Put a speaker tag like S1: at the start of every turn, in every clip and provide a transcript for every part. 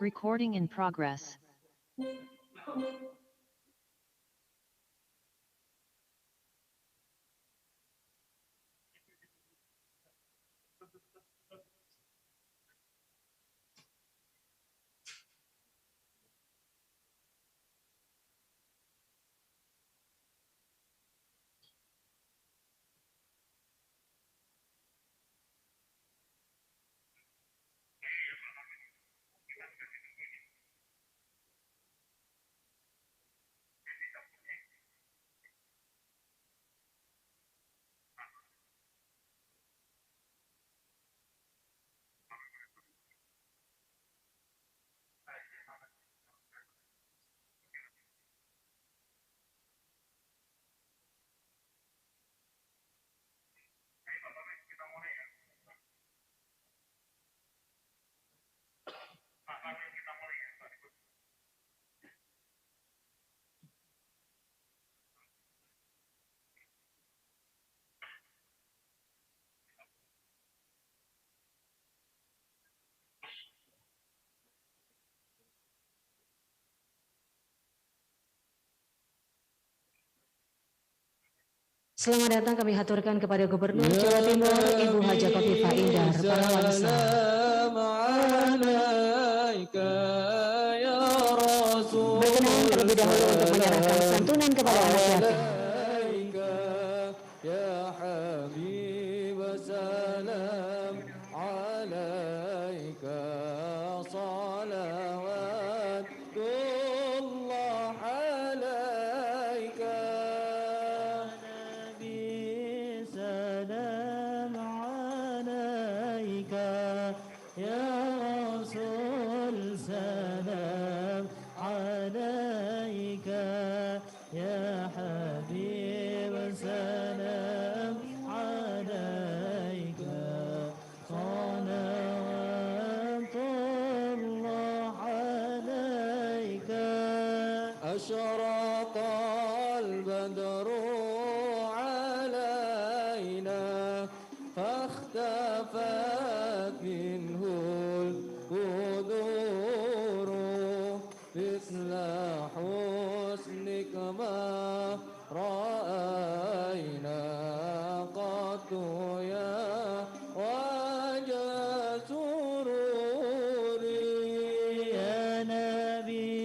S1: Recording in progress.
S2: Selamat datang kami haturkan kepada Gubernur Jawa Timur Ibu Haja Khofifah Indar Parawansa. Berkenan terlebih dahulu untuk menyerahkan santunan kepada anak yatim.
S3: أشرق البدر علينا فاختفت منه القدور مثل حسنك ما رأينا قط يا وجه سروري يا نبي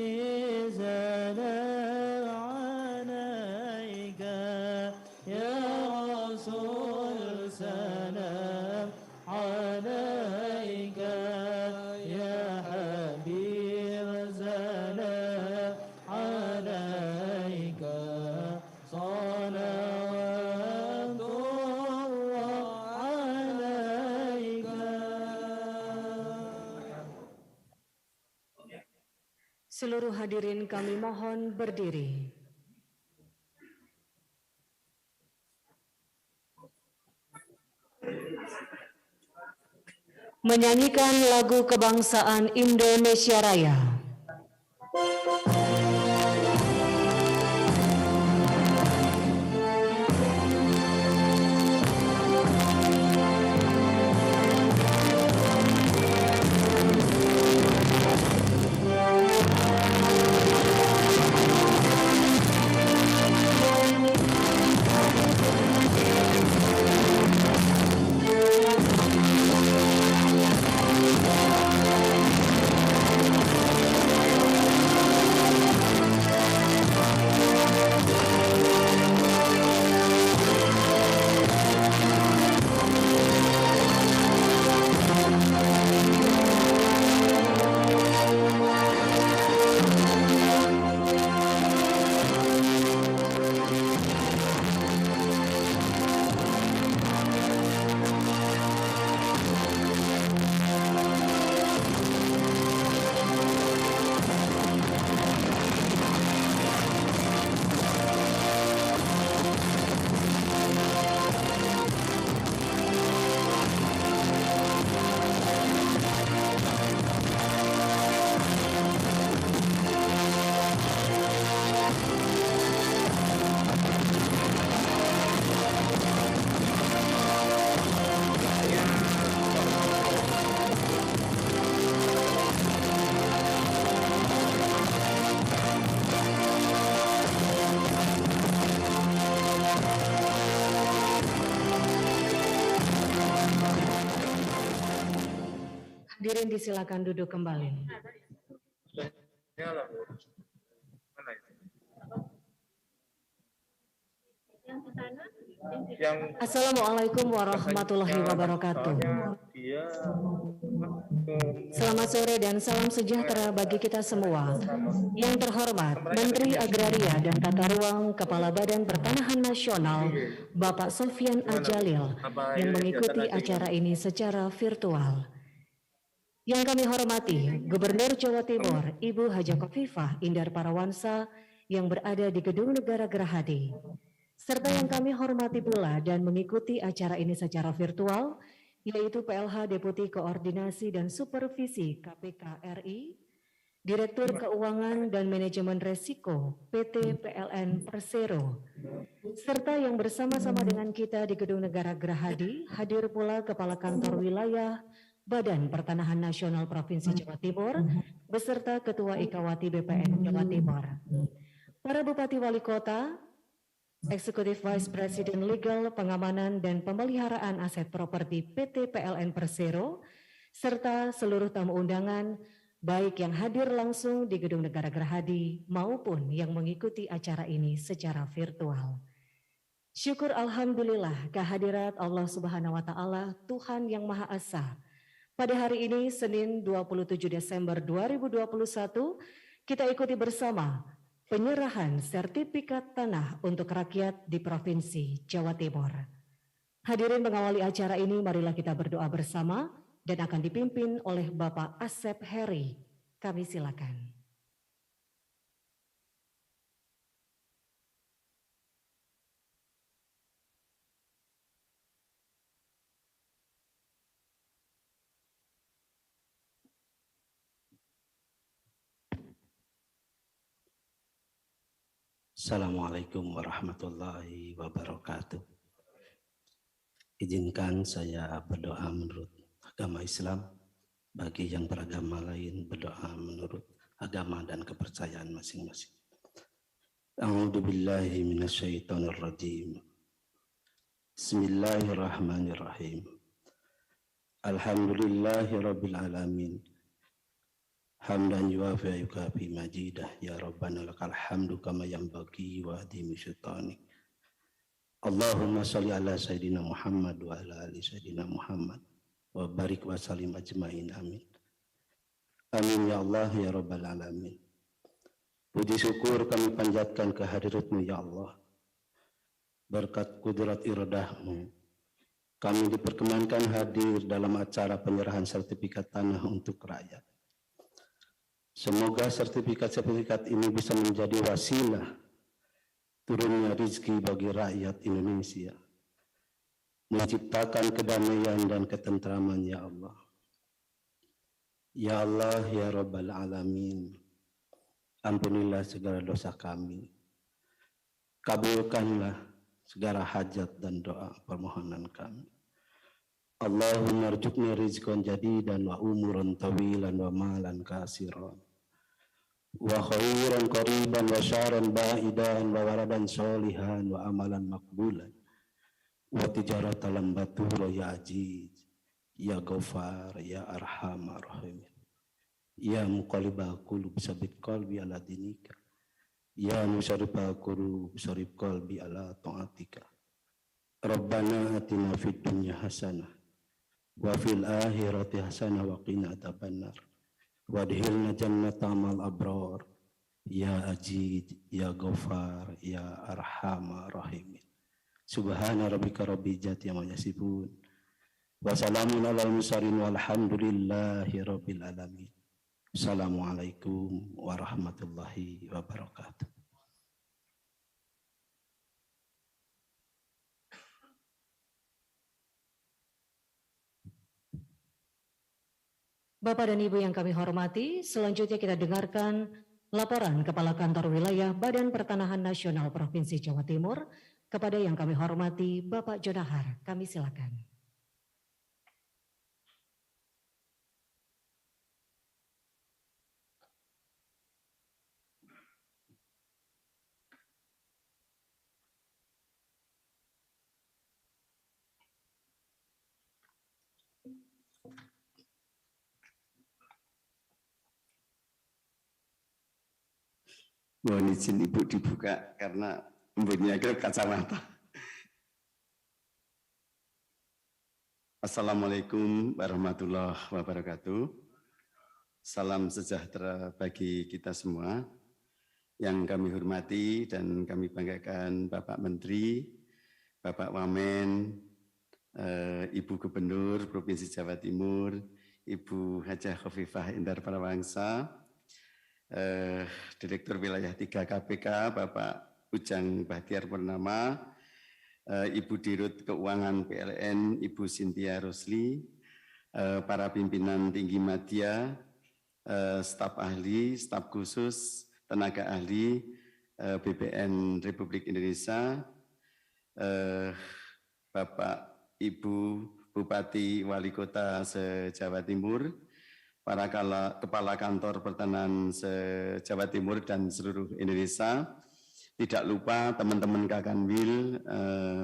S2: Seluruh hadirin kami mohon berdiri. Menyanyikan lagu kebangsaan Indonesia Raya. Hadirin disilakan duduk kembali.
S1: Nyala, Bu. Mana itu? Yang
S2: Assalamualaikum warahmatullahi wabarakatuh.
S1: dia
S2: Selamat sore dan salam sejahtera bagi kita semua. Yang terhormat Menteri Agraria dan Tata Ruang Kepala Badan Pertanahan Nasional Bapak Sofyan Adjalil yang mengikuti acara ini secara virtual. Yang kami hormati Gubernur Jawa Timur Ibu Haja Khofifah Indar Parawansa yang berada di Gedung Negara Gerahadi. Serta yang kami hormati pula dan mengikuti acara ini secara virtual, yaitu PLH Deputi Koordinasi dan Supervisi KPK RI, Direktur Keuangan dan Manajemen Resiko PT PLN Persero, serta yang bersama-sama dengan kita di Gedung Negara Gerahadi, hadir pula Kepala Kantor Wilayah Badan Pertanahan Nasional Provinsi Jawa Timur, beserta Ketua Ikawati BPN Jawa Timur. Para Bupati Wali Kota, Executive Vice President Legal, Pengamanan dan Pemeliharaan Aset Properti PT PLN Persero, serta seluruh tamu undangan, baik yang hadir langsung di Gedung Negara Gerahadi maupun yang mengikuti acara ini secara virtual. Syukur Alhamdulillah kehadirat Allah Subhanahu wa Ta'ala, Tuhan yang Maha Esa. Pada hari ini, Senin 27 Desember 2021, kita ikuti bersama penyerahan sertifikat tanah untuk rakyat di Provinsi Jawa Timur. Hadirin mengawali acara ini, marilah kita berdoa bersama dan akan dipimpin oleh Bapak Asep Heri. Kami silakan.
S4: Assalamualaikum warahmatullahi wabarakatuh. Izinkan saya berdoa menurut agama Islam, bagi yang beragama lain berdoa menurut agama dan kepercayaan masing-masing. A'udzu billahi minasyaitonir rajim. Bismillahirrahmanirrahim. Alhamdulillahirabbil alamin. Hamdan yuwafi yukafi majidah ya Rabbana lakal hamdu kama yanbaghi wa adhimi sultanik. Allahumma salli ala Sayyidina Muhammad wa ala ali Sayyidina Muhammad wa barik wa salim ajmain amin. Amin ya Allah ya Rabbal alamin. Puji syukur kami panjatkan kehadirat-Mu ya Allah. Berkat kudrat iradahmu, kami diperkenankan hadir dalam acara penyerahan sertifikat tanah untuk rakyat. Semoga sertifikat-sertifikat ini bisa menjadi wasilah turunnya rezeki bagi rakyat Indonesia, menciptakan kedamaian dan ketentraman ya Allah. Ya Allah, ya Rabbal Alamin, ampunilah segala dosa kami, kabulkanlah segala hajat dan doa permohonan kami. Allahumma arzuqna rizqan jadidan wa umuran tawilan wa malan kasiran wa khairan qariban wa syarran ba'idan wa waradan solihan wa amalan makbulan wa tijaratan lam batur ya aziz ya ghafar ya arhamar rahimin ya muqallibal qulub sabit qalbi ala dinika ya musarrifal qulub sarif qalbi ala taatika. Rabbana atina fid dunya hasanah wa fil akhirati hasanah wa qina adzabannar. Wadhilna jannata mal abrar ya ajid ya ghafar ya arhamar rahimin. Subhana rabbika rabbil izzati amma yasifun wa salamun alal mursalin walhamdulillahi rabbil alamin. Assalamualaikum warahmatullahi wabarakatuh.
S2: Bapak dan Ibu yang kami hormati, selanjutnya kita dengarkan laporan Kepala Kantor Wilayah Badan Pertanahan Nasional Provinsi Jawa Timur kepada yang kami hormati Bapak Jonahar. Kami silakan.
S5: Mohon izin Ibu dibuka karena mempunyai kacamata. Assalamualaikum warahmatullahi wabarakatuh. Salam sejahtera bagi kita semua. Yang kami hormati dan kami banggakan Bapak Menteri, Bapak Wamen, Ibu Gubernur Provinsi Jawa Timur, Ibu Hajah Khofifah Indar Parawangsa, Direktur Wilayah 3 KPK, Bapak Ujang Bahtiar Purnama, Ibu Dirut Keuangan PLN, Ibu Cynthia Rosli, para pimpinan tinggi media, staf ahli, staf khusus, tenaga ahli BPN Republik Indonesia, Bapak Ibu Bupati Wali Kota se-Jawa Timur, para kepala kantor pertanahan se-Jawa Timur dan seluruh Indonesia, tidak lupa teman-teman Kakanwil,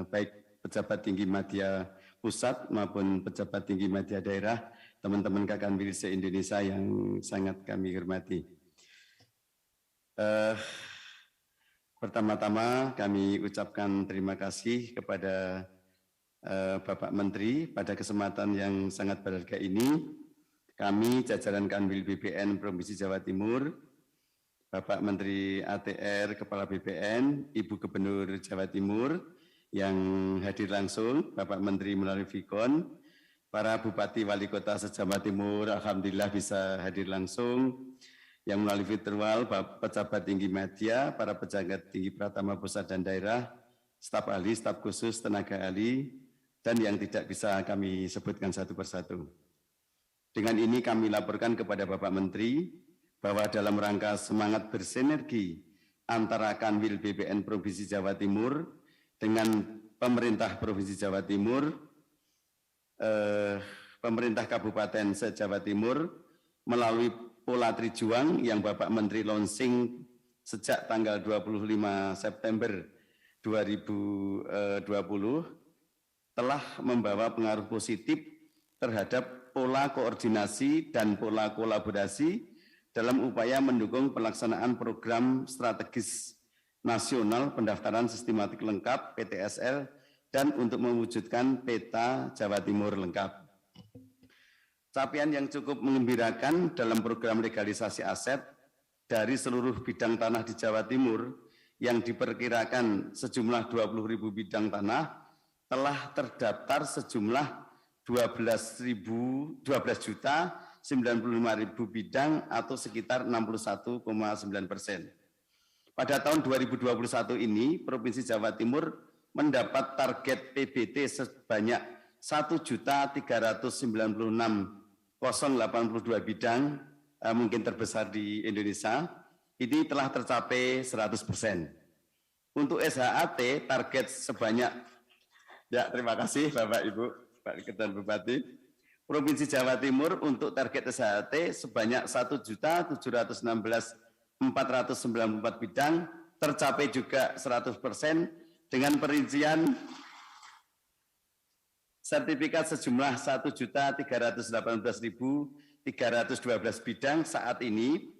S5: baik pejabat tinggi media pusat maupun pejabat tinggi media daerah, teman-teman Kakanwil se-Indonesia yang sangat kami hormati. Pertama-tama kami ucapkan terima kasih kepada Bapak Menteri pada kesempatan yang sangat berharga ini. Kami jajaran Kanwil BPN Provinsi Jawa Timur, Bapak Menteri ATR, Kepala BPN, Ibu Gubernur Jawa Timur yang hadir langsung, Bapak Menteri melalui Vikon, para Bupati Wali Kota se-Jawa Timur, alhamdulillah bisa hadir langsung. Yang melalui virtual, pejabat tinggi media, para pejabat tinggi Pratama Pusat dan Daerah, staf ahli, staf khusus, tenaga ahli, dan yang tidak bisa kami sebutkan satu persatu. Dengan ini kami laporkan kepada Bapak Menteri bahwa dalam rangka semangat bersinergi antara Kanwil BPN Provinsi Jawa Timur dengan pemerintah Provinsi Jawa Timur, pemerintah Kabupaten se-Jawa Timur melalui Pola Trijuang yang Bapak Menteri launching sejak tanggal 25 September 2020 telah membawa pengaruh positif terhadap pola koordinasi dan pola kolaborasi dalam upaya mendukung pelaksanaan program strategis nasional pendaftaran sistematik lengkap PTSL dan untuk mewujudkan peta Jawa Timur lengkap. Capaian yang cukup menggembirakan dalam program legalisasi aset dari seluruh bidang tanah di Jawa Timur yang diperkirakan sejumlah 20.000 bidang tanah telah terdaftar sejumlah 12.095.000 bidang atau sekitar 61,9%. Pada tahun 2021 ini, Provinsi Jawa Timur mendapat target PBT sebanyak 1.396.082 bidang, mungkin terbesar di Indonesia, ini telah tercapai 100%. Untuk SHAT target sebanyak, ya terima kasih Bapak Ibu, Pak Ketua Bupati, Provinsi Jawa Timur untuk target SHAT sebanyak 1.716.494 bidang, tercapai juga 100% dengan perincian sertifikat sejumlah 1.318.312 bidang saat ini.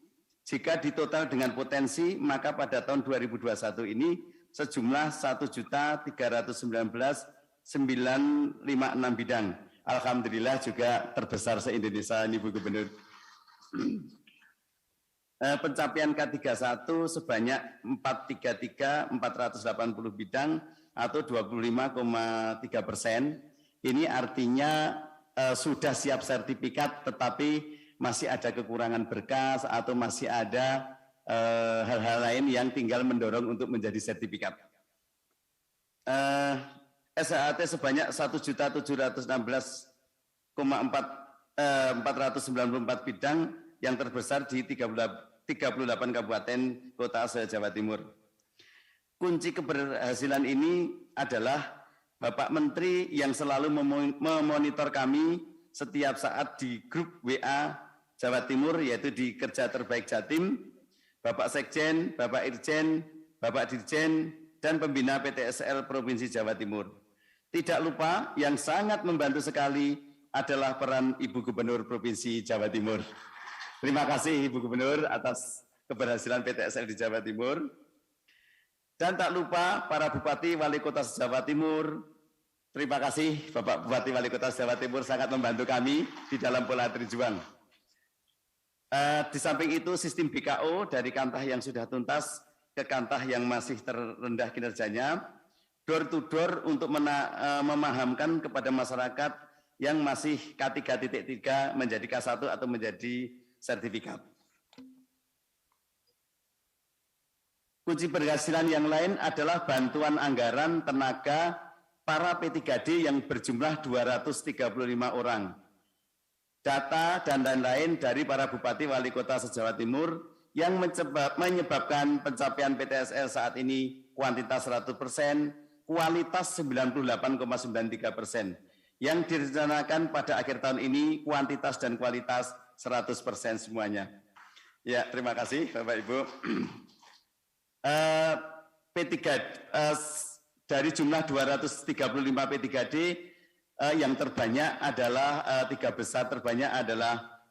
S5: Jika ditotal dengan potensi, maka pada tahun 2021 ini sejumlah 1.319.956 bidang. Alhamdulillah juga terbesar se-Indonesia ini Bu Gubernur. Pencapaian K31 sebanyak 433.480 bidang atau 25,3%. Ini artinya sudah siap sertifikat tetapi masih ada kekurangan berkas atau masih ada hal-hal lain yang tinggal mendorong untuk menjadi sertifikat. SHAT sebanyak 1.716.494 bidang yang terbesar di 38 kabupaten kota se-Jawa Timur. Kunci keberhasilan ini adalah Bapak Menteri yang selalu memonitor kami setiap saat di grup WA Jawa Timur, yaitu di Kerja Terbaik Jatim, Bapak Sekjen, Bapak Irjen, Bapak Dirjen, dan Pembina PTSL Provinsi Jawa Timur. Tidak lupa yang sangat membantu sekali adalah peran Ibu Gubernur Provinsi Jawa Timur. Terima kasih Ibu Gubernur atas keberhasilan PTSL di Jawa Timur. Dan tak lupa para Bupati Wali Kota Jawa Timur. Terima kasih Bapak Bupati Wali Kota Jawa Timur sangat membantu kami di dalam pola terjuang. Di samping itu sistem BKO dari kantah yang sudah tuntas ke kantah yang masih terendah kinerjanya, door to door untuk memahamkan kepada masyarakat yang masih K3.3 menjadi K1 atau menjadi sertifikat. Kunci keberhasilan yang lain adalah bantuan anggaran tenaga para P3D yang berjumlah 235 orang. Data dan lain-lain dari para Bupati Wali Kota se-Jawa Timur yang menyebabkan pencapaian PTSL saat ini kuantitas 100%, kualitas 98,93%. Yang direncanakan pada akhir tahun ini kuantitas dan kualitas 100% semuanya. Ya, terima kasih Bapak Ibu. P3 dari jumlah 235 P3D yang terbanyak adalah 3 besar terbanyak adalah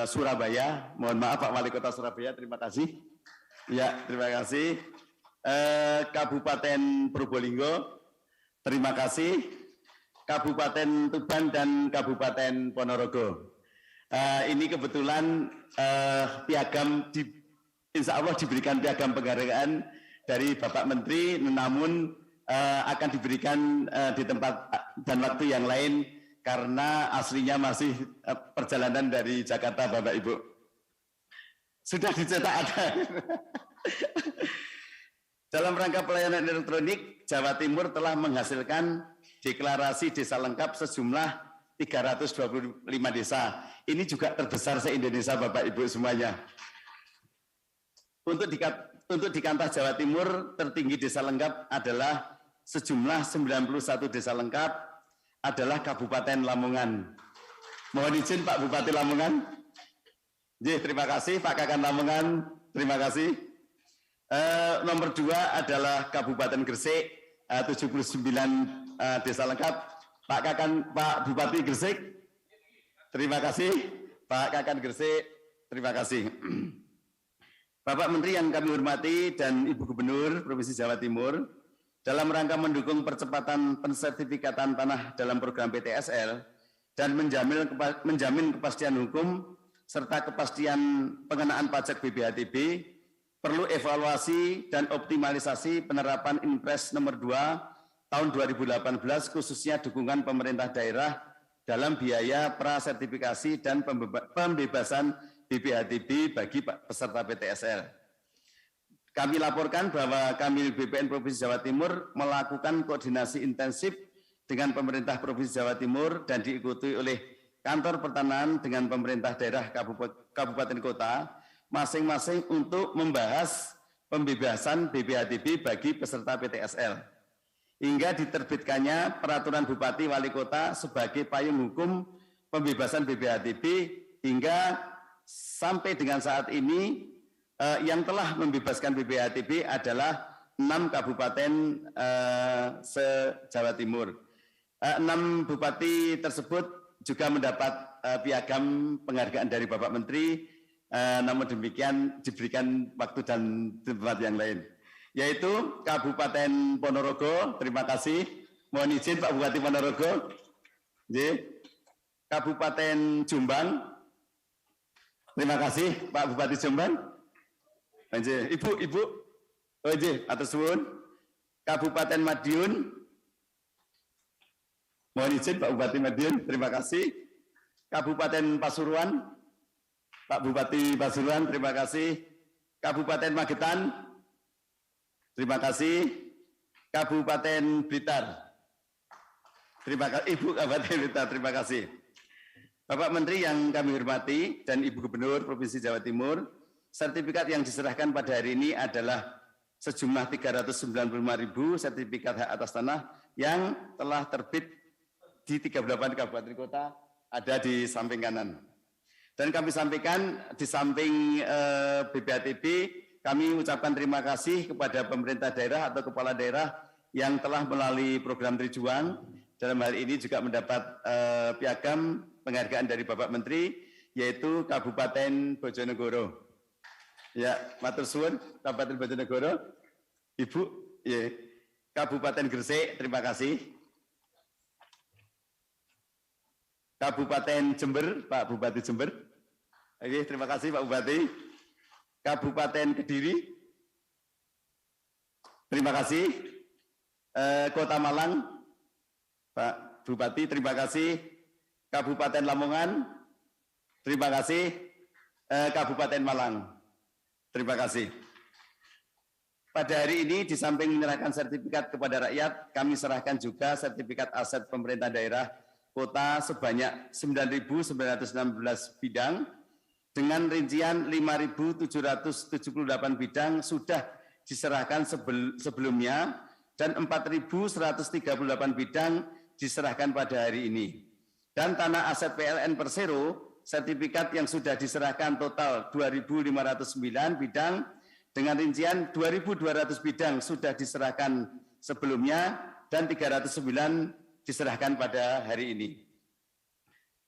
S5: Surabaya. Mohon maaf Pak Wali Kota Surabaya, terima kasih. Ya, terima kasih. Kabupaten Probolinggo, terima kasih. Kabupaten Tuban dan Kabupaten Ponorogo. Ini kebetulan piagam insya Allah diberikan piagam penghargaan dari Bapak Menteri, namun akan diberikan di tempat dan waktu yang lain karena aslinya masih perjalanan dari Jakarta Bapak Ibu. Sudah dicetak ada. Dalam rangka pelayanan elektronik, Jawa Timur telah menghasilkan deklarasi desa lengkap sejumlah 325 desa. Ini juga terbesar se-Indonesia Bapak Ibu semuanya. Untuk di kantah Jawa Timur, tertinggi desa lengkap adalah sejumlah 91 desa lengkap adalah Kabupaten Lamongan. Mohon izin Pak Bupati Lamongan. Terima kasih Pak Kakan Lamongan, terima kasih. Nomor 2 adalah Kabupaten Gresik, 79 desa lengkap. Pak Kakan, Pak Bupati Gresik, terima kasih. Pak Kakan Gresik, terima kasih. Bapak Menteri yang kami hormati dan Ibu Gubernur Provinsi Jawa Timur, dalam rangka mendukung percepatan pensertifikatan tanah dalam program PTSL dan menjamin kepastian hukum serta kepastian pengenaan pajak BPHTB, perlu evaluasi dan optimalisasi penerapan Impres nomor 2 tahun 2018 khususnya dukungan pemerintah daerah dalam biaya prasertifikasi dan pembebasan BPHTB bagi peserta PTSL. Kami laporkan bahwa kami BPN Provinsi Jawa Timur melakukan koordinasi intensif dengan pemerintah Provinsi Jawa Timur dan diikuti oleh Kantor Pertanahan dengan pemerintah daerah kabupaten kota masing-masing untuk membahas pembebasan BPHTB bagi peserta PTSL. Hingga diterbitkannya peraturan Bupati Wali Kota sebagai payung hukum pembebasan BPHTB hingga sampai dengan saat ini yang telah membebaskan BPHTB adalah 6 kabupaten se-Jawa Timur. 6 bupati tersebut juga mendapat piagam penghargaan dari Bapak Menteri, namun demikian diberikan waktu dan tempat yang lain. Yaitu Kabupaten Ponorogo, terima kasih. Mohon izin Pak Bupati Ponorogo. Kabupaten Jombang, terima kasih Pak Bupati Jombang. Ibu, atas suwun. Kabupaten Madiun, mohon izin Pak Bupati Madiun, terima kasih. Kabupaten Pasuruan, Pak Bupati Pasuruan, terima kasih. Kabupaten Magetan, terima kasih. Kabupaten Blitar, terima kasih. Ibu Kabupaten Blitar, terima kasih. Bapak Menteri yang kami hormati dan Ibu Gubernur Provinsi Jawa Timur, sertifikat yang diserahkan pada hari ini adalah sejumlah 395.000 sertifikat hak atas tanah yang telah terbit di 38 kabupaten kota ada di samping kanan. Dan kami sampaikan di samping BPHTB, kami ucapkan terima kasih kepada pemerintah daerah atau kepala daerah yang telah melalui program Trijuang. Dalam hal ini juga mendapat piagam penghargaan dari Bapak Menteri, yaitu Kabupaten Bojonegoro. Ya, matur suwun Kabupaten Bojonegoro. Ibu, ya. Kabupaten Gresik, terima kasih. Kabupaten Jember, Pak Bupati Jember. Oke, terima kasih Pak Bupati. Kabupaten Kediri. Terima kasih. Kota Malang, Pak Bupati, terima kasih. Kabupaten Lamongan, terima kasih. Kabupaten Malang, terima kasih. Pada hari ini, di samping menyerahkan sertifikat kepada rakyat, kami serahkan juga sertifikat aset pemerintah daerah kota sebanyak 9.916 bidang, dengan rincian 5.778 bidang sudah diserahkan sebelumnya, dan 4.138 bidang diserahkan pada hari ini. Dan tanah aset PLN Persero, sertifikat yang sudah diserahkan total 2.509 bidang, dengan rincian 2.200 bidang sudah diserahkan sebelumnya, dan 309 diserahkan pada hari ini.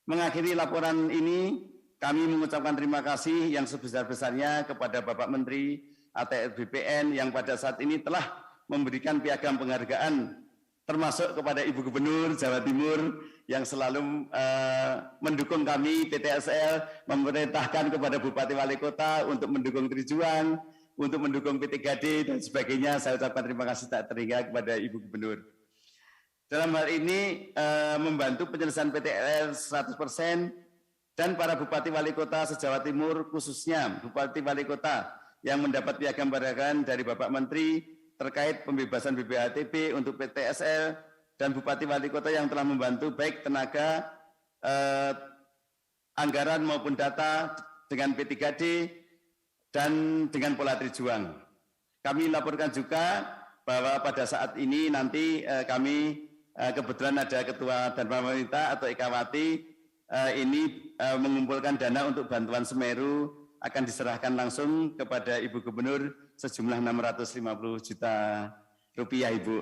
S5: Mengakhiri laporan ini, kami mengucapkan terima kasih yang sebesar-besarnya kepada Bapak Menteri ATR BPN yang pada saat ini telah memberikan piagam penghargaan, termasuk kepada Ibu Gubernur Jawa Timur yang selalu mendukung kami PTSL, memerintahkan kepada Bupati Wali Kota untuk mendukung Trijuang, untuk mendukung P3D dan sebagainya. Saya ucapkan terima kasih tak terhingga kepada Ibu Gubernur. Dalam hal ini membantu penyelesaian PTL 100% dan para Bupati Wali Kota se-Jawa Timur, khususnya Bupati Wali Kota yang mendapat piagam penghargaan dari Bapak Menteri terkait pembebasan BPHTB untuk PTSL, dan Bupati Wali Kota yang telah membantu baik tenaga, anggaran maupun data dengan P3D, dan dengan pola Trijuang. Kami laporkan juga bahwa pada saat ini nanti kami kebetulan ada Ketua Dharma Wanita atau Ekawati ini mengumpulkan dana untuk bantuan Semeru, akan diserahkan langsung kepada Ibu Gubernur sejumlah 650 juta rupiah, Ibu.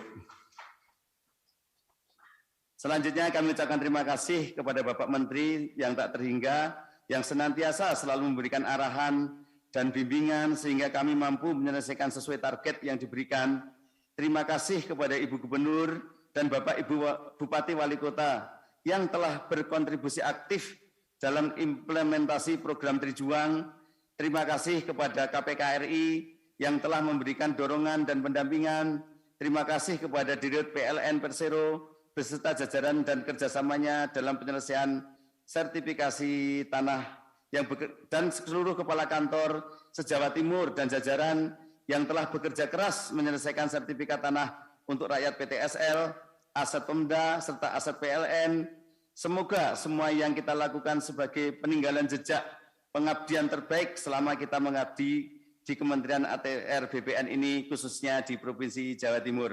S5: Selanjutnya kami ucapkan terima kasih kepada Bapak Menteri yang tak terhingga, yang senantiasa selalu memberikan arahan dan bimbingan sehingga kami mampu menyelesaikan sesuai target yang diberikan. Terima kasih kepada Ibu Gubernur dan Bapak Ibu Bupati Wali Kota yang telah berkontribusi aktif dalam implementasi program Trijuang. Terima kasih kepada KPK RI yang telah memberikan dorongan dan pendampingan. Terima kasih kepada Dirut PLN Persero beserta jajaran dan kerjasamanya dalam penyelesaian sertifikasi tanah dan seluruh kepala kantor se-Jawa Timur dan jajaran yang telah bekerja keras menyelesaikan sertifikat tanah untuk rakyat PTSL, aset Pemda, serta aset PLN. Semoga semua yang kita lakukan sebagai peninggalan jejak pengabdian terbaik selama kita mengabdi di Kementerian ATR BPN ini, khususnya di Provinsi Jawa Timur.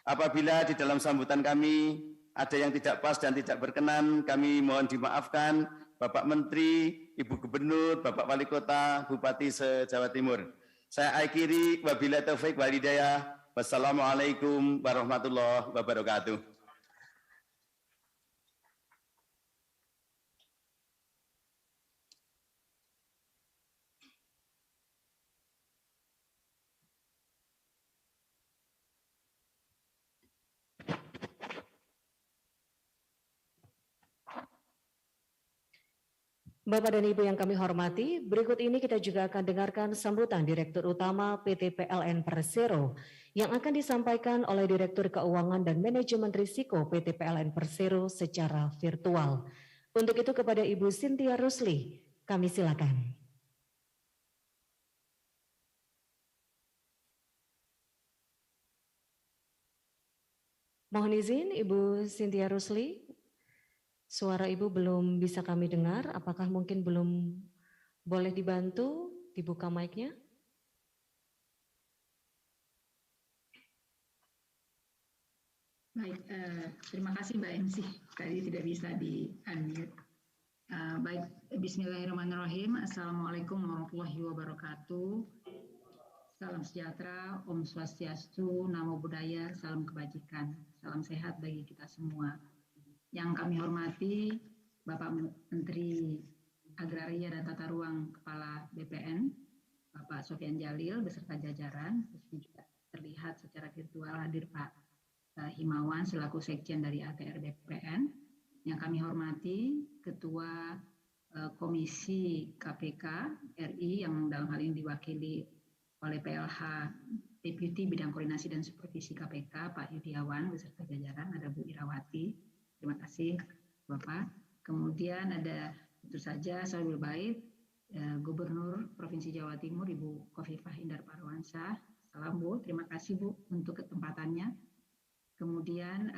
S5: Apabila di dalam sambutan kami ada yang tidak pas dan tidak berkenan, kami mohon dimaafkan. Bapak Menteri, Ibu Gubernur, Bapak Wali Kota, Bupati se-Jawa Timur. Saya akhiri, wabillahi taufik wal hidayah. Wassalamualaikum warahmatullahi wabarakatuh.
S2: Bapak dan Ibu yang kami hormati, berikut ini kita juga akan dengarkan sambutan Direktur Utama PT PLN Persero yang akan disampaikan oleh Direktur Keuangan dan Manajemen Risiko PT PLN Persero secara virtual. Untuk itu kepada Ibu Cynthia Rusli, kami silakan. Mohon izin Ibu Cynthia Rusli. Suara Ibu belum bisa kami dengar, apakah mungkin belum boleh dibantu dibuka mic-nya?
S6: Baik, terima kasih Mbak MC, tadi tidak bisa di-unmute. Baik, bismillahirrahmanirrahim, Assalamualaikum warahmatullahi wabarakatuh. Salam sejahtera, Om Swastiastu, Namo Buddhaya, salam kebajikan, salam sehat bagi kita semua. Yang kami hormati Bapak Menteri Agraria dan Tata Ruang Kepala BPN, Bapak Sofyan Jalil beserta jajaran, juga terlihat secara virtual hadir Pak Himawan selaku Sekjen dari ATR BPN. Yang kami hormati Ketua Komisi KPK RI yang dalam hal ini diwakili oleh PLH Deputi Bidang Koordinasi dan Supervisi KPK Pak Yudiawan beserta jajaran, ada Bu Irawati. Terima kasih Bapak. Kemudian ada tentu saja Sohibul Bait, Gubernur Provinsi Jawa Timur Ibu Khofifah Indar Parawansa. Salam Bu, terima kasih Bu untuk ketempatannya. Kemudian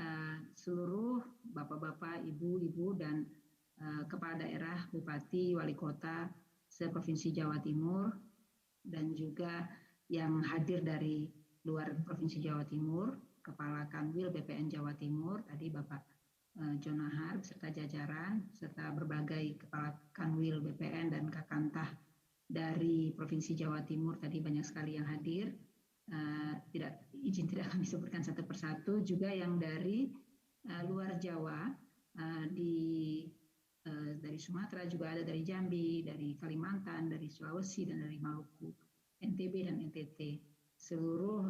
S6: seluruh bapak-bapak, ibu-ibu dan kepala daerah, bupati, wali kota se-Provinsi Jawa Timur dan juga yang hadir dari luar Provinsi Jawa Timur, Kepala Kanwil BPN Jawa Timur, tadi Bapak Jonahar beserta jajaran, serta berbagai Kepala Kanwil BPN dan Kakantah dari Provinsi Jawa Timur, tadi banyak sekali yang hadir. Tidak kami sebutkan satu persatu, juga yang dari luar Jawa, dari Sumatera juga ada, dari Jambi, dari Kalimantan, dari Sulawesi dan dari Maluku, NTB dan NTT. Seluruh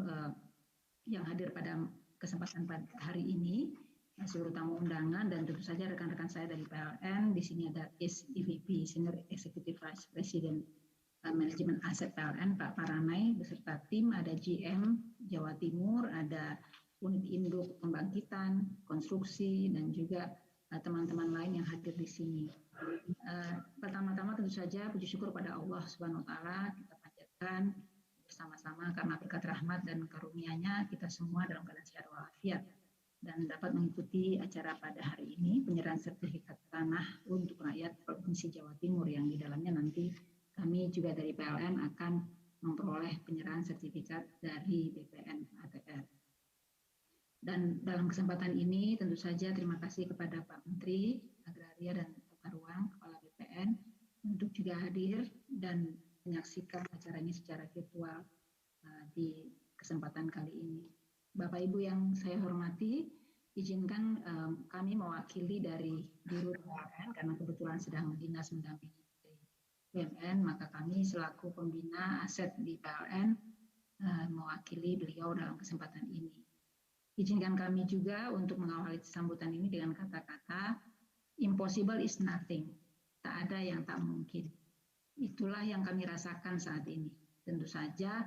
S6: yang hadir pada kesempatan hari ini, seluruh tamu undangan dan tentu saja rekan-rekan saya dari PLN. Di sini ada SEVP, Senior Executive Vice President Manajemen Aset PLN, Pak Paranai beserta tim, ada GM Jawa Timur, ada unit induk pembangkitan, konstruksi, dan juga teman-teman lain yang hadir di sini. Pertama-tama tentu saja puji syukur pada Allah Subhanahu wa taala kita panjatkan bersama-sama karena berkat rahmat dan karunia-Nya kita semua dalam keadaan sehat walafiat dan dapat mengikuti acara pada hari ini, penyerahan sertifikat tanah untuk rakyat Provinsi Jawa Timur yang di dalamnya nanti kami juga dari PLN akan memperoleh penyerahan sertifikat dari BPN ATR. Dan dalam kesempatan ini tentu saja terima kasih kepada Pak Menteri Agraria dan Tata Ruang, Kepala BPN untuk juga hadir dan menyaksikan acara ini secara virtual di kesempatan kali ini. Bapak Ibu yang saya hormati, izinkan kami mewakili dari Dirut PLN karena kebetulan sedang dinas mendampingi BUMN, maka kami selaku pembina aset di PLN mewakili beliau dalam kesempatan ini. Izinkan kami juga untuk mengawali sambutan ini dengan kata-kata impossible is nothing, tak ada yang tak mungkin. Itulah yang kami rasakan saat ini. Tentu saja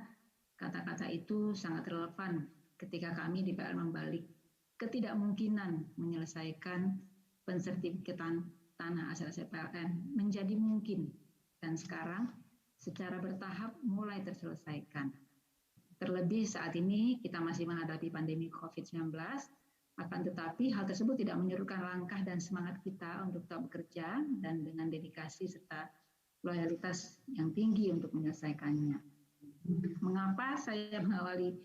S6: kata-kata itu sangat relevan ketika kami di PLN membalik ketidakmungkinan menyelesaikan pensertifikatan tanah aset-aset PLN menjadi mungkin. Dan sekarang secara bertahap mulai terselesaikan. Terlebih saat ini kita masih menghadapi pandemi COVID-19, akan tetapi hal tersebut tidak menyurutkan langkah dan semangat kita untuk tetap bekerja dan dengan dedikasi serta loyalitas yang tinggi untuk menyelesaikannya. Mengapa saya mengawali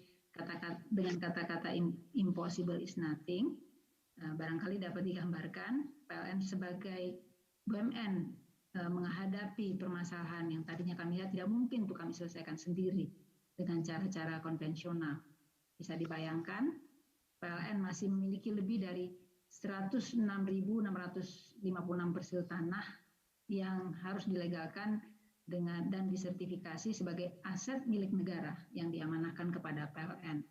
S6: dengan kata-kata impossible is nothing? Barangkali dapat digambarkan PLN sebagai BUMN menghadapi permasalahan yang tadinya kami lihat tidak mungkin untuk kami selesaikan sendiri dengan cara-cara konvensional. Bisa dibayangkan, PLN masih memiliki lebih dari 106.656 parcel tanah yang harus dilegalkan dan disertifikasi sebagai aset milik negara yang diamanahkan kepada PLN.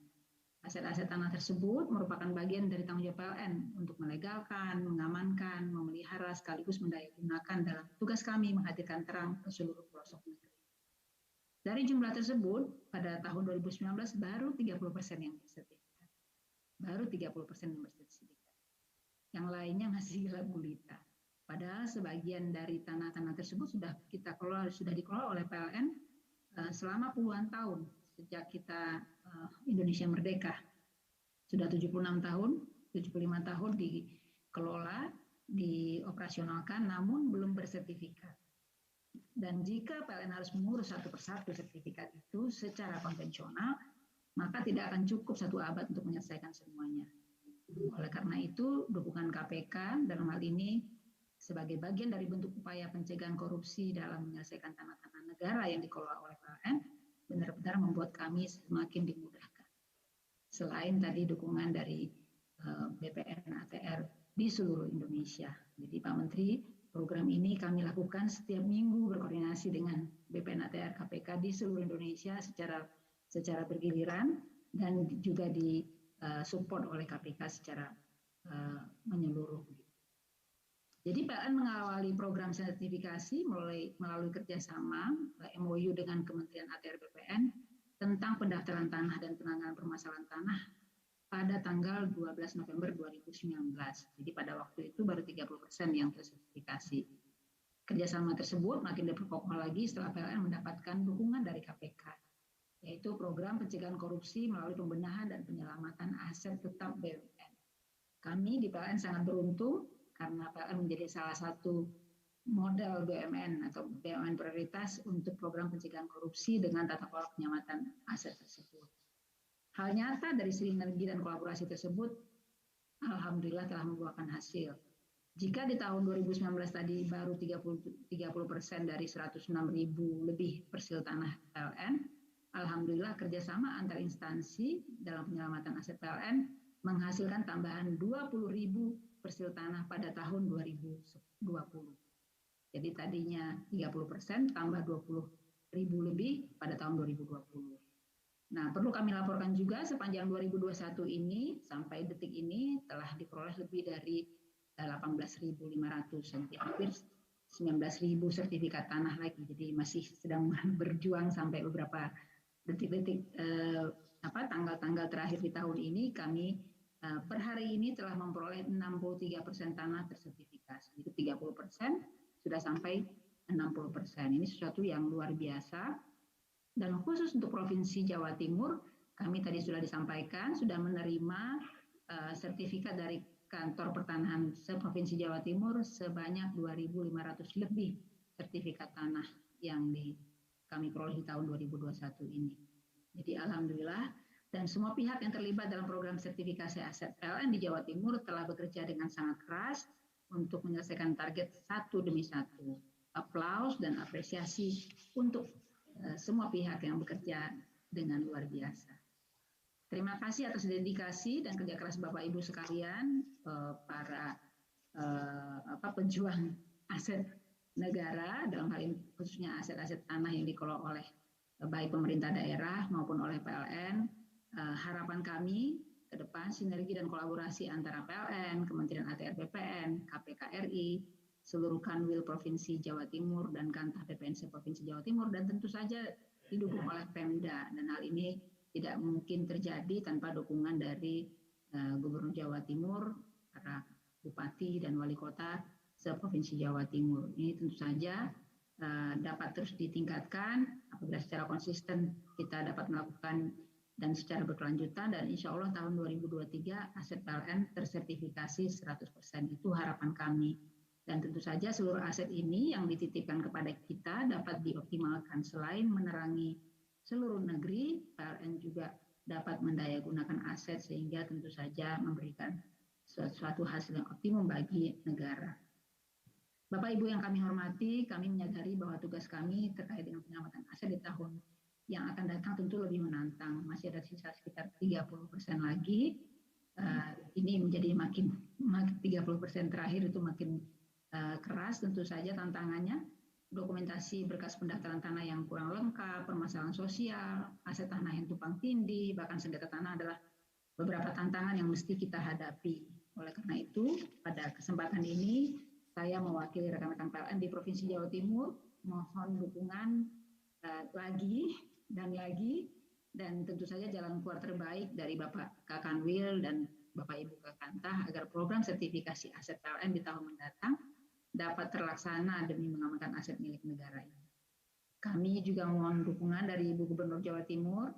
S6: Aset-aset tanah tersebut merupakan bagian dari tanggung jawab PLN untuk melegalkan, mengamankan, memelihara sekaligus mendayagunakan dalam tugas kami menghadirkan terang ke seluruh pelosok negeri. Dari jumlah tersebut, pada tahun 2019 baru 30% yang bersertifikat. Baru 30% yang bersertifikat. Yang lainnya masih gelap gulita. Padahal sebagian dari tanah-tanah tersebut sudah dikelola oleh PLN selama puluhan tahun sejak kita Indonesia merdeka. Sudah 76 tahun, 75 tahun dikelola, dioperasionalkan, namun belum bersertifikat. Dan jika PLN harus mengurus satu persatu sertifikat itu secara konvensional, maka tidak akan cukup satu abad untuk menyelesaikan semuanya. Oleh karena itu, dukungan KPK dalam hal ini sebagai bagian dari bentuk upaya pencegahan korupsi dalam menyelesaikan tanah-tanah negara yang dikelola oleh PLN, benar-benar membuat kami semakin dimudahkan. Selain tadi dukungan dari BPN ATR di seluruh Indonesia. Jadi Pak Menteri, Program ini kami lakukan setiap minggu berkoordinasi dengan BPN ATR KPK di seluruh Indonesia secara bergiliran dan juga disupport oleh KPK secara menyeluruh. Jadi PLN mengawali program sertifikasi melalui kerjasama MOU dengan Kementerian ATR BPN tentang pendaftaran tanah dan penanganan permasalahan tanah pada tanggal 12 November 2019. Jadi pada waktu itu baru 30% yang tersertifikasi. Kerjasama tersebut makin diperkokoh lagi setelah PLN mendapatkan dukungan dari KPK, yaitu program pencegahan korupsi melalui pembenahan dan penyelamatan aset tetap BUMN. Kami di PLN sangat beruntung karena PLN menjadi salah satu model BUMN atau BUMN prioritas untuk program pencegahan korupsi dengan tata kelola penyelamatan aset tersebut. Hal nyata dari sinergi dan kolaborasi tersebut, alhamdulillah telah membuahkan hasil. Jika di tahun 2019 tadi baru 30% dari 106.000 lebih persil tanah PLN, alhamdulillah kerjasama antar instansi dalam penyelamatan aset PLN menghasilkan tambahan 20.000 persil tanah pada tahun 2020. Jadi tadinya 30% tambah 20.000 lebih pada tahun 2020. Nah, perlu kami laporkan juga sepanjang 2021 ini sampai detik ini telah diperoleh lebih dari 18.500, jadi hampir 19.000 sertifikat tanah lagi. Jadi masih sedang berjuang sampai beberapa detik-detik tanggal-tanggal terakhir di tahun ini kami per hari ini telah memperoleh 63% tanah tersertifikasi. Jadi 30% sudah sampai 60%. Ini sesuatu yang luar biasa. Dan khusus untuk Provinsi Jawa Timur, kami tadi sudah disampaikan, sudah menerima sertifikat dari Kantor Pertanahan se-Provinsi Jawa Timur sebanyak 2.500 lebih sertifikat tanah yang kami peroleh di tahun 2021 ini. Jadi alhamdulillah, dan semua pihak yang terlibat dalam program sertifikasi aset PLN di Jawa Timur telah bekerja dengan sangat keras untuk menyelesaikan target satu demi satu. Aplaus dan apresiasi untuk semua pihak yang bekerja dengan luar biasa. Terima kasih atas dedikasi dan kerja keras Bapak Ibu sekalian, para pejuang aset negara, dalam hal ini khususnya aset-aset tanah yang dikelola oleh baik pemerintah daerah maupun oleh PLN. Harapan kami ke depan sinergi dan kolaborasi antara PLN, Kementerian ATR BPN, KPK RI, seluruh Kanwil Provinsi Jawa Timur dan Kantah PPNC Provinsi Jawa Timur, dan tentu saja didukung oleh Pemda, dan hal ini tidak mungkin terjadi tanpa dukungan dari Gubernur Jawa Timur, para Bupati dan Wali Kota se-Provinsi Jawa Timur. Ini tentu saja dapat terus ditingkatkan apabila secara konsisten kita dapat melakukan dan secara berkelanjutan, dan insya Allah tahun 2023 aset PLN tersertifikasi 100%, itu harapan kami. Dan tentu saja seluruh aset ini yang dititipkan kepada kita dapat dioptimalkan. Selain menerangi seluruh negeri, PLN juga dapat mendayagunakan aset sehingga tentu saja memberikan suatu hasil yang optimum bagi negara. Bapak Ibu yang kami hormati, kami menyadari bahwa tugas kami terkait dengan penyelamatan aset di tahun yang akan datang tentu lebih menantang. Masih ada sisa sekitar 30% lagi. Ini menjadi makin 30% terakhir itu makin keras tentu saja tantangannya, dokumentasi berkas pendaftaran tanah yang kurang lengkap, permasalahan sosial, aset tanah yang tumpang tindih, bahkan sengketa tanah adalah beberapa tantangan yang mesti kita hadapi. Oleh karena itu, pada kesempatan ini saya mewakili rekan-rekan PLN di Provinsi Jawa Timur mohon dukungan lagi dan tentu saja jalan keluar terbaik dari Bapak Kakanwil dan Bapak Ibu Kakantah agar program sertifikasi aset PLN di tahun mendatang dapat terlaksana demi mengamankan aset milik negara ini. Kami juga mohon dukungan dari Ibu Gubernur Jawa Timur,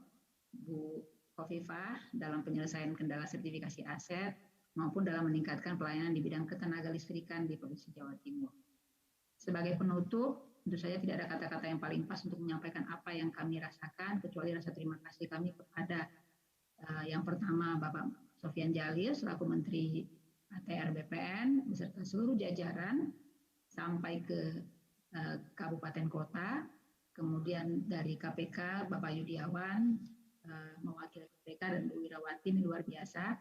S6: Bu Khofifah, dalam penyelesaian kendala sertifikasi aset maupun dalam meningkatkan pelayanan di bidang ketenaga listrikan di Provinsi Jawa Timur. Sebagai penutup, tentu saja tidak ada kata-kata yang paling pas untuk menyampaikan apa yang kami rasakan, kecuali rasa terima kasih kami kepada yang pertama Bapak Sofyan Djalil selaku Menteri ATR BPN beserta seluruh jajaran sampai ke kabupaten kota, kemudian dari KPK Bapak Yudiawan mewakili KPK dan Bu Wirawati, ini luar biasa.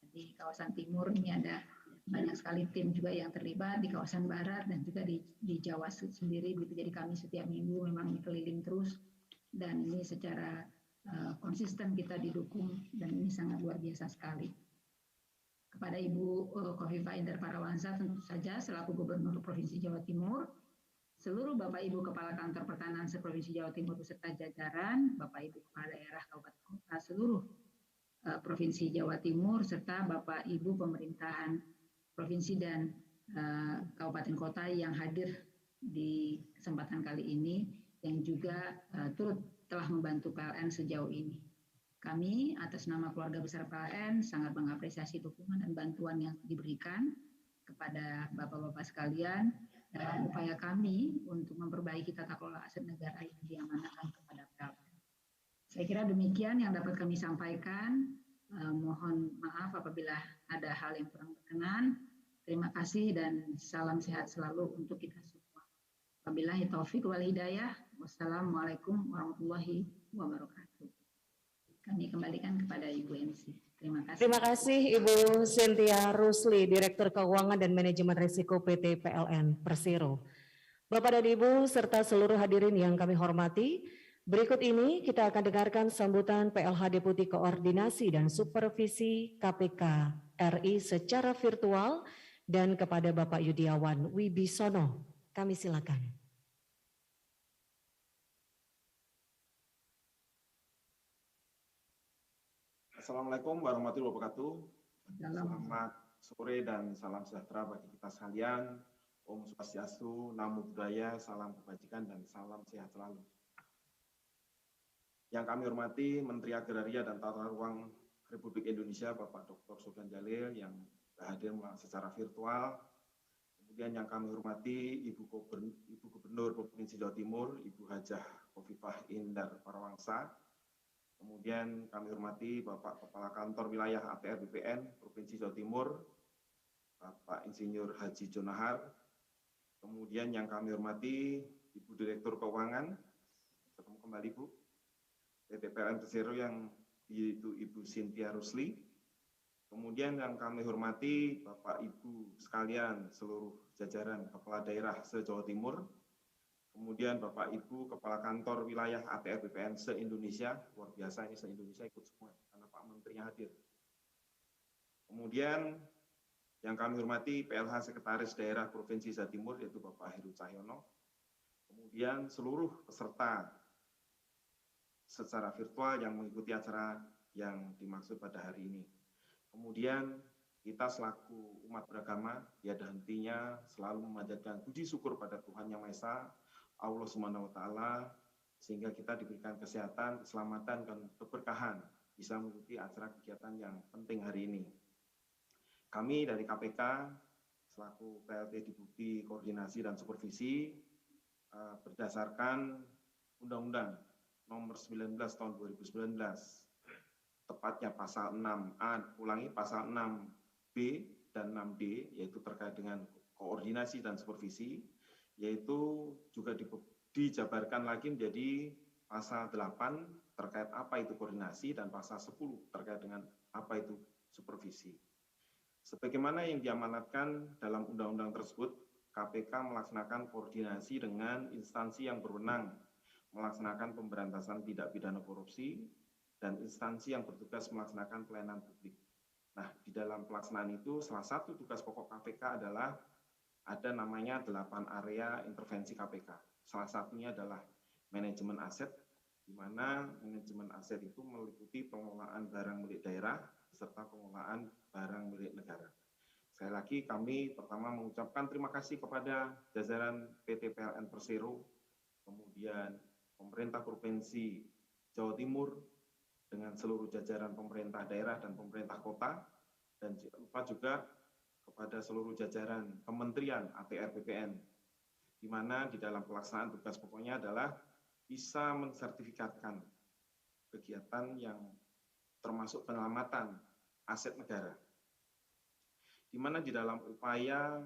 S6: Di kawasan timur ini ada banyak sekali tim juga yang terlibat di kawasan barat dan juga di Jawa sendiri. Jadi kami setiap minggu memang keliling terus dan ini secara konsisten kita didukung dan ini sangat luar biasa sekali. Kepada Ibu Khofifah Indar Parawansa tentu saja selaku Gubernur Provinsi Jawa Timur, seluruh Bapak Ibu Kepala Kantor Pertanahan se-Provinsi Jawa Timur beserta jajaran, Bapak Ibu Kepala Daerah Kabupaten Kota seluruh Provinsi Jawa Timur serta Bapak Ibu pemerintahan provinsi dan kabupaten kota yang hadir di kesempatan kali ini yang juga turut telah membantu PLN sejauh ini. Kami atas nama keluarga besar PLN sangat mengapresiasi dukungan dan bantuan yang diberikan kepada Bapak-Bapak sekalian dalam upaya kami untuk memperbaiki tata kelola aset negara yang diamanahkan kepada PLN. Saya kira demikian yang dapat kami sampaikan. Mohon maaf apabila ada hal yang kurang berkenan. Terima kasih dan salam sehat selalu untuk kita semua. Wabillahi taufik wal hidayah. Wassalamualaikum warahmatullahi wabarakatuh. Kami kembalikan kepada Ibu MC. Terima kasih.
S2: Terima kasih Ibu Cynthia Rusli, Direktur Keuangan dan Manajemen Risiko PT PLN Persero. Bapak dan Ibu serta seluruh hadirin yang kami hormati, berikut ini kita akan dengarkan sambutan PLH Deputi Koordinasi dan Supervisi KPK RI secara virtual dan kepada Bapak Yudiawan Wibisono. Kami silakan.
S7: Assalamualaikum warahmatullahi wabarakatuh. Selamat sore dan salam sejahtera bagi kita sekalian. Om Swastiastu, Namo Buddhaya, salam kebajikan dan salam sehat selalu. Yang kami hormati Menteri Agraria dan Tata Ruang Republik Indonesia Bapak Dr. Sofyan Djalil yang hadir secara virtual. Kemudian yang kami hormati Ibu Gubernur Provinsi Jawa Timur, Ibu Hajah Khofifah Indar Parawansa. Kemudian kami hormati Bapak Kepala Kantor Wilayah ATR BPN Provinsi Jawa Timur, Bapak Insinyur Haji Jonahar. Kemudian yang kami hormati Ibu Direktur Keuangan, ketemu kembali Bu, PT PLN Persero yang yaitu Ibu Cynthia Rusli. Kemudian yang kami hormati Bapak Ibu sekalian seluruh jajaran Kepala Daerah se-Jawa Timur. Kemudian Bapak Ibu Kepala Kantor Wilayah ATR BPN se-Indonesia, luar biasa ini se-Indonesia ikut semua karena Pak Menterinya hadir. Kemudian yang kami hormati PLH Sekretaris Daerah Provinsi Jawa Timur yaitu Bapak Heru Cahyono. Kemudian seluruh peserta secara virtual yang mengikuti acara yang dimaksud pada hari ini. Kemudian kita selaku umat beragama tiada hentinya selalu memanjatkan puji syukur pada Tuhan Yang Maha Esa, Allah Subhanahu wa Ta'ala, sehingga kita diberikan kesehatan, keselamatan, dan keberkahan bisa mengikuti acara kegiatan yang penting hari ini. Kami dari KPK selaku PLT Deputi Koordinasi dan Supervisi berdasarkan Undang-Undang Nomor 19 Tahun 2019, tepatnya pasal 6A, pasal 6B dan 6D, yaitu terkait dengan koordinasi dan supervisi, yaitu juga dijabarkan lagi menjadi pasal 8 terkait apa itu koordinasi dan pasal 10 terkait dengan apa itu supervisi. Sebagaimana yang diamanatkan dalam undang-undang tersebut, KPK melaksanakan koordinasi dengan instansi yang berwenang, melaksanakan pemberantasan tindak pidana korupsi, dan instansi yang bertugas melaksanakan pelayanan publik. Nah, di dalam pelaksanaan itu, salah satu tugas pokok KPK adalah ada namanya 8 area intervensi KPK. Salah satunya adalah manajemen aset, di mana manajemen aset itu meliputi pengelolaan barang milik daerah, beserta pengelolaan barang milik negara. Sekali lagi, kami pertama mengucapkan terima kasih kepada jajaran PT PLN Persero, kemudian pemerintah Provinsi Jawa Timur, dengan seluruh jajaran pemerintah daerah dan pemerintah kota, dan lupa juga kepada seluruh jajaran kementerian ATR BPN, di mana di dalam pelaksanaan tugas pokoknya adalah bisa mensertifikatkan kegiatan yang termasuk penyelamatan aset negara, di mana di dalam upaya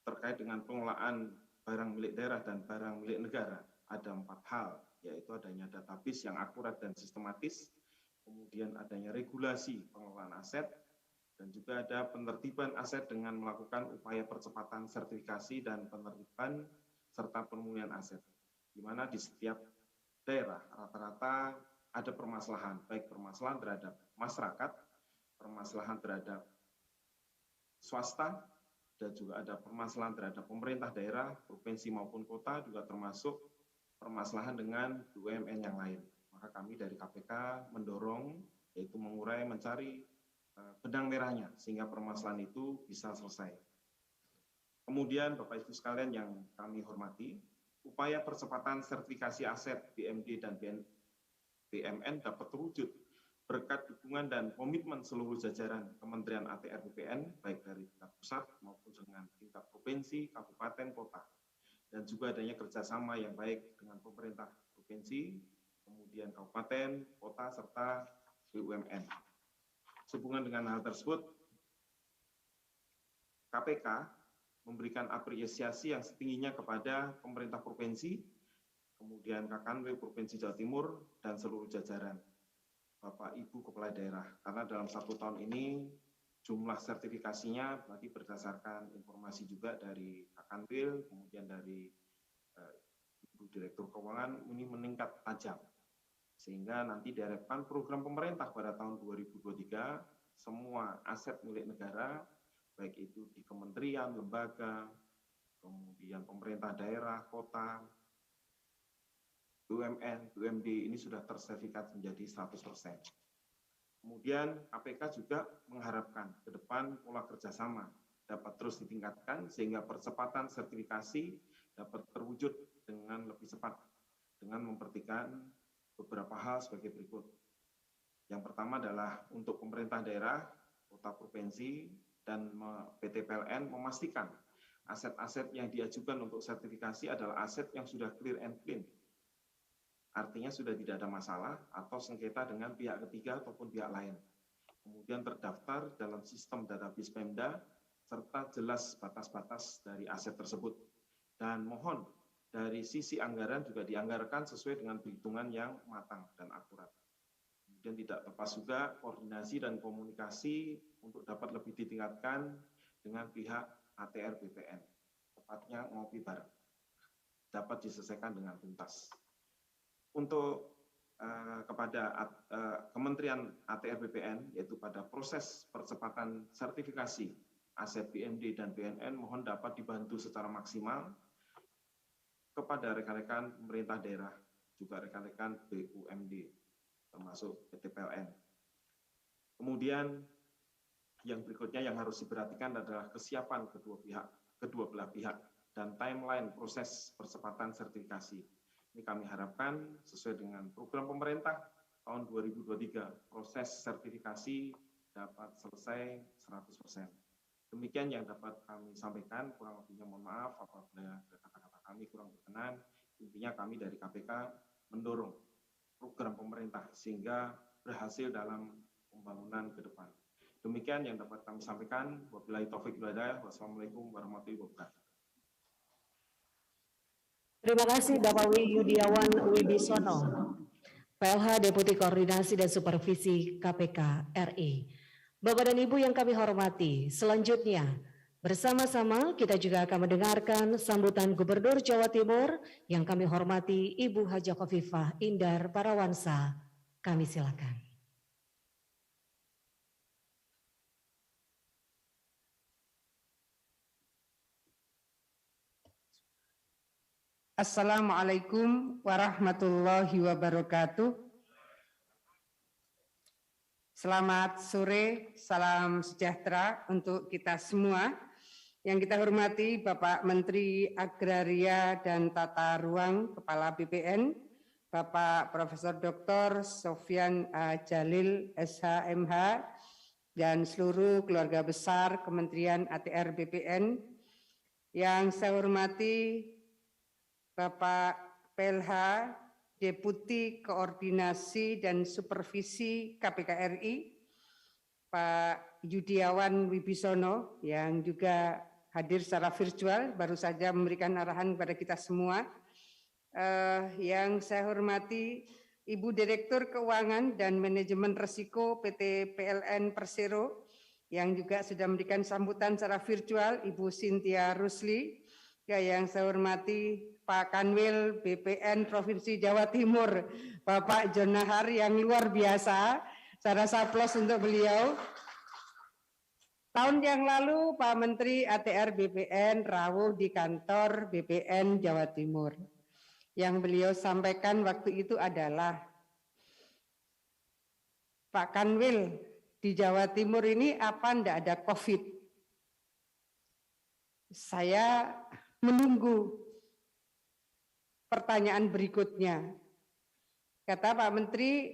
S7: terkait dengan pengelolaan barang milik daerah dan barang milik negara ada 4 hal, yaitu adanya database yang akurat dan sistematis, kemudian adanya regulasi pengelolaan aset, Dan juga ada penertiban aset dengan melakukan upaya percepatan sertifikasi dan penertiban serta pemulihan aset, di mana di setiap daerah rata-rata ada permasalahan, baik permasalahan terhadap masyarakat, permasalahan terhadap swasta, dan juga ada permasalahan terhadap pemerintah daerah, provinsi maupun kota, juga termasuk permasalahan dengan BUMN yang lain. Maka kami dari KPK mendorong, yaitu mengurai, mencari benang merahnya, sehingga permasalahan itu bisa selesai. Kemudian Bapak Ibu sekalian yang kami hormati, upaya percepatan sertifikasi aset BMD dan BMN dapat terwujud berkat dukungan dan komitmen seluruh jajaran Kementerian ATR BPN, baik dari tingkat pusat maupun dengan tingkat provinsi, kabupaten, kota. Dan juga adanya kerjasama yang baik dengan pemerintah provinsi, kemudian kabupaten, kota, serta BUMN. Sehubungan dengan hal tersebut, KPK memberikan apresiasi yang setingginya kepada pemerintah provinsi, kemudian Kakanwil Provinsi Jawa Timur, dan seluruh jajaran Bapak Ibu Kepala Daerah. Karena dalam 1 tahun ini jumlah sertifikasinya berarti berdasarkan informasi juga dari Kakanwil, kemudian dari Ibu Direktur Keuangan, ini meningkat tajam. Sehingga nanti diharapkan program pemerintah pada tahun 2023, semua aset milik negara, baik itu di kementerian, lembaga, kemudian pemerintah daerah, kota, BUMN, BUMD, ini sudah tersertifikat menjadi 100%. Kemudian KPK juga mengharapkan ke depan pola kerjasama dapat terus ditingkatkan sehingga percepatan sertifikasi dapat terwujud dengan lebih cepat dengan memperhatikan beberapa hal sebagai berikut. Yang pertama adalah untuk pemerintah daerah, kota, provinsi, dan PT PLN memastikan aset-aset yang diajukan untuk sertifikasi adalah aset yang sudah clear and clean. Artinya sudah tidak ada masalah atau sengketa dengan pihak ketiga ataupun pihak lain. Kemudian terdaftar dalam sistem database Pemda, serta jelas batas-batas dari aset tersebut. Dan mohon dari sisi anggaran juga dianggarkan sesuai dengan perhitungan yang matang dan akurat. Kemudian tidak lepas juga koordinasi dan komunikasi untuk dapat lebih ditingkatkan dengan pihak ATR BPN, tepatnya ngopi bareng, dapat diselesaikan dengan tuntas. Untuk kepada Kementerian ATR BPN, yaitu pada proses percepatan sertifikasi aset BMD dan BNN, mohon dapat dibantu secara maksimal kepada rekan-rekan pemerintah daerah, juga rekan-rekan BUMD, termasuk PT PLN. Kemudian yang berikutnya yang harus diperhatikan adalah kesiapan kedua belah pihak dan timeline proses percepatan sertifikasi. Ini kami harapkan sesuai dengan program pemerintah tahun 2023, proses sertifikasi dapat selesai 100%. Demikian yang dapat kami sampaikan, kurang lebihnya mohon maaf apabila kata-kata kami kurang berkenan. Intinya kami dari KPK mendorong program pemerintah sehingga berhasil dalam pembangunan ke depan. Demikian yang dapat kami sampaikan. Wabillahi taufiq wal hidayah. Wassalamualaikum warahmatullahi wabarakatuh.
S2: Terima kasih Bapak Yudiawan Wibisono, PLH Deputi Koordinasi dan Supervisi KPK RI. Bapak dan Ibu yang kami hormati, selanjutnya bersama-sama kita juga akan mendengarkan sambutan Gubernur Jawa Timur yang kami hormati Ibu Haja Khofifah Indar Parawansa. Kami silakan.
S8: Assalamualaikum warahmatullahi wabarakatuh. Selamat sore, salam sejahtera untuk kita semua. Yang kita hormati Bapak Menteri Agraria dan Tata Ruang Kepala BPN, Bapak Profesor Dr. Sofyan Jalil SHMH, dan seluruh keluarga besar Kementerian ATR BPN. Yang saya hormati Bapak PLH, Deputi Koordinasi dan Supervisi KPK RI, Pak Yudiawan Wibisono, yang juga hadir secara virtual, baru saja memberikan arahan kepada kita semua. Yang saya hormati Ibu Direktur Keuangan dan Manajemen Risiko PT PLN Persero, yang juga sudah memberikan sambutan secara virtual, Ibu Cynthia Rusli, yang saya hormati Pak Kanwil BPN Provinsi Jawa Timur, Bapak John Nahar yang luar biasa. Saya rasa aplaus untuk beliau. Tahun yang lalu Pak Menteri ATR BPN rawuh di kantor BPN Jawa Timur. Yang beliau sampaikan waktu itu adalah, Pak Kanwil, di Jawa Timur ini apa ndak ada COVID? Saya menunggu pertanyaan berikutnya. Kata Pak Menteri,